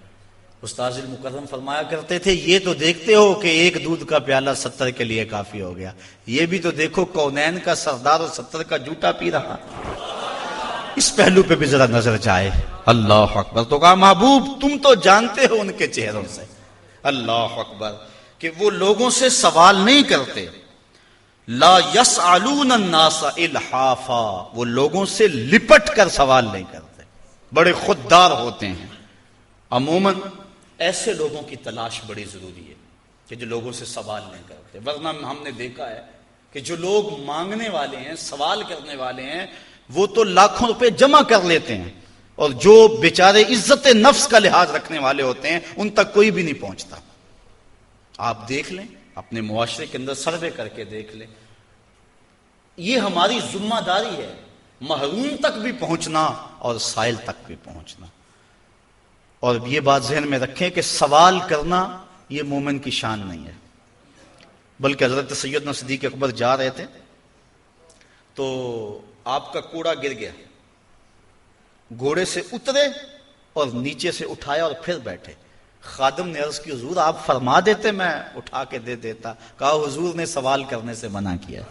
استاذ المکرم فرمایا کرتے تھے یہ تو دیکھتے ہو کہ ایک دودھ کا پیالہ 70 کے لیے کافی ہو گیا، یہ بھی تو دیکھو کونین کا سردار اور 70 کا جوٹا پی رہا۔ اس پہلو پہ بھی ذرا نظر جائے۔ اللہ اکبر۔ تو کہا محبوب تم تو جانتے ہو ان کے چہروں سے، اللہ اکبر، کہ وہ لوگوں سے سوال نہیں کرتے۔ لا یسألون الناس الحافا، وہ لوگوں سے لپٹ کر سوال نہیں کرتے، بڑے خوددار ہوتے ہیں۔ عموماً ایسے لوگوں کی تلاش بڑی ضروری ہے کہ جو لوگوں سے سوال نہیں کرتے، ورنہ ہم نے دیکھا ہے کہ جو لوگ مانگنے والے ہیں، سوال کرنے والے ہیں، وہ تو لاکھوں روپے جمع کر لیتے ہیں، اور جو بیچارے عزت نفس کا لحاظ رکھنے والے ہوتے ہیں ان تک کوئی بھی نہیں پہنچتا۔ آپ دیکھ لیں اپنے معاشرے کے اندر سروے کر کے دیکھ لیں، یہ ہماری ذمہ داری ہے، محروم تک بھی پہنچنا اور سائل تک بھی پہنچنا۔ اور یہ بات ذہن میں رکھیں کہ سوال کرنا یہ مومن کی شان نہیں ہے، بلکہ حضرت سیدنا صدیق اکبر جا رہے تھے تو آپ کا کوڑا گر گیا، گھوڑے سے اترے اور نیچے سے اٹھایا اور پھر بیٹھے۔ خادم نے عرض کی حضور آپ فرما دیتے میں اٹھا کے دے دیتا۔ کہا حضور نے سوال کرنے سے منع کیا،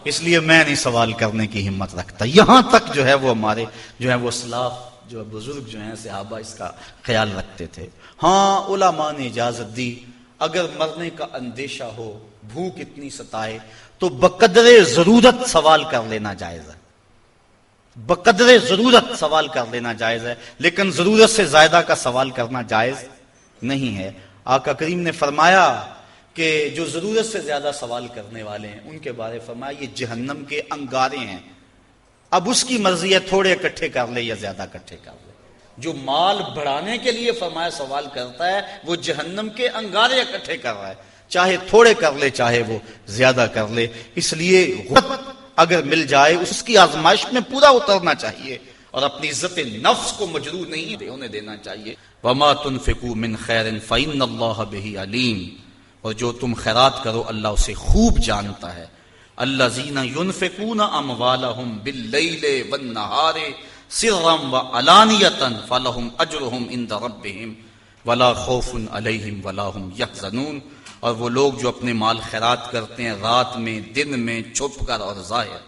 اس لیے میں نہیں سوال کرنے کی ہمت رکھتا۔ یہاں تک جو ہے وہ ہمارے جو ہے وہ اسلاف جو بزرگ جو ہیں صحابہ اس کا خیال رکھتے تھے۔ ہاں علماء نے اجازت دی اگر مرنے کا اندیشہ ہو، بھوک اتنی ستائے تو بقدر ضرورت سوال کر لینا جائز ہے، بقدر ضرورت سوال کر لینا جائز ہے، لیکن ضرورت سے زیادہ کا سوال کرنا جائز نہیں ہے۔ آقا کریم نے فرمایا کہ جو ضرورت سے زیادہ سوال کرنے والے ہیں ان کے بارے فرمایا یہ جہنم کے انگارے ہیں، اب اس کی مرضی ہے تھوڑے اکٹھے کر لے یا زیادہ اکٹھے کر لے۔ جو مال بڑھانے کے لیے فرمایا سوال کرتا ہے وہ جہنم کے انگارے اکٹھے کر رہا ہے، چاہے تھوڑے کر لے چاہے وہ زیادہ کر لے۔ اس لیے غربت اگر مل جائے اس کی آزمائش میں پورا اترنا چاہیے اور اپنی عزت نفس کو مجروح نہیں ہونے دینا چاہیے۔ وَمَا تُنْفِقُوا مِنْ خَيْرٍ فَإِنَّ اللَّهَ بِهِ عَلِيمٌ، اور جو تم خیرات کرو اللہ اسے خوب جانتا ہے۔ الذین ينفقون اموالهم باللیل والنہار سرا وعلانیۃ فلہم اجرہم عند ربہم ولا خوف علیہم ولا هم یحزنون، اور وہ لوگ جو اپنے مال خیرات کرتے ہیں رات میں دن میں چھپ کر اور ظاہر،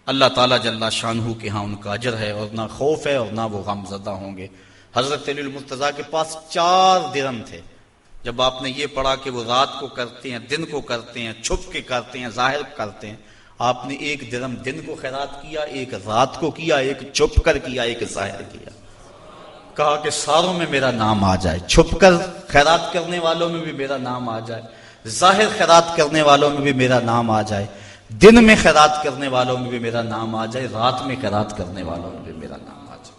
اللہ تعالیٰ جل شانہ کے ہاں ان کا اجر ہے اور نہ خوف ہے اور نہ وہ غم زدہ ہوں گے۔ حضرت علی المرتضیٰ کے پاس 4 درہم تھے، جب آپ نے یہ پڑھا کہ وہ رات کو کرتے ہیں دن کو کرتے ہیں چھپ کے کرتے ہیں ظاہر کرتے ہیں، آپ نے 1 درہم دن کو خیرات کیا، 1 رات کو کیا، 1 چھپ کر کیا، 1 ظاہر کیا۔ کہا کہ ساروں میں میرا نام آ جائے، چھپ کر خیرات کرنے والوں میں بھی میرا نام آ جائے، ظاہر خیرات کرنے والوں میں بھی میرا نام آ جائے، دن میں خیرات کرنے والوں میں بھی میرا نام آ جائے، رات میں خیرات کرنے والوں میں بھی میرا نام آ جائے۔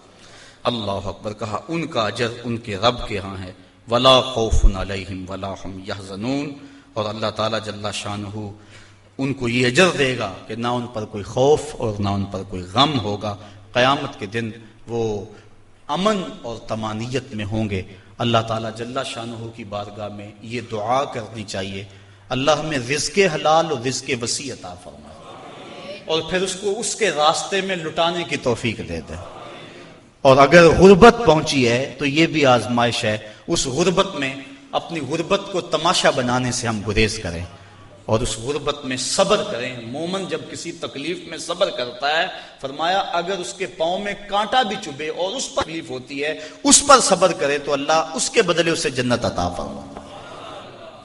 اللہ اکبر۔ کہا ان کا اجر ان کے رب کے ہاں ہے، ولا خوف علیہم ولا هم یحزنون، اور اللہ تعالیٰ جل شانہ ان کو یہ اجر دے گا کہ نہ ان پر کوئی خوف اور نہ ان پر کوئی غم ہوگا. قیامت کے دن وہ امن اور طمانینت میں ہوں گے. اللہ تعالیٰ جل شانہ کی بارگاہ میں یہ دعا کرنی چاہیے، اللہ ہمیں رزق حلال اور رزق وسیع عطا فرمائے اور پھر اس کو اس کے راستے میں لٹانے کی توفیق دے دے. اور اگر غربت پہنچی ہے تو یہ بھی آزمائش ہے، اس غربت میں اپنی غربت کو تماشا بنانے سے ہم گریز کریں اور اس غربت میں صبر کریں. مومن جب کسی تکلیف میں صبر کرتا ہے، فرمایا اگر اس کے پاؤں میں کانٹا بھی چبھے اور اس پر تکلیف ہوتی ہے اس پر صبر کرے تو اللہ اس کے بدلے اسے جنت عطا فرمائے.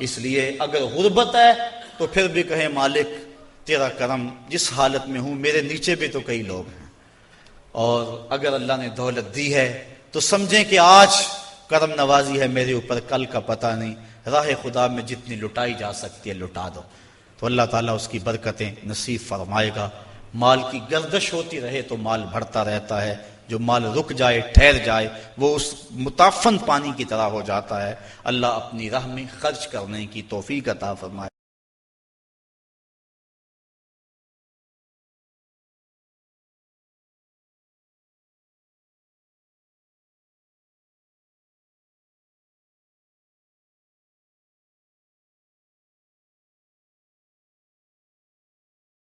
اس لیے اگر غربت ہے تو پھر بھی کہیں مالک تیرا کرم، جس حالت میں ہوں میرے نیچے بھی تو کئی لوگ ہیں. اور اگر اللہ نے دولت دی ہے تو سمجھیں کہ آج کرم نوازی ہے میرے اوپر، کل کا پتہ نہیں، راہ خدا میں جتنی لٹائی جا سکتی ہے لٹا دو تو اللہ تعالیٰ اس کی برکتیں نصیب فرمائے گا. مال کی گردش ہوتی رہے تو مال بڑھتا رہتا ہے، جو مال رک جائے ٹھہر جائے وہ اس متعفن پانی کی طرح ہو جاتا ہے. اللہ اپنی راہ میں خرچ کرنے کی توفیق عطا فرمائے.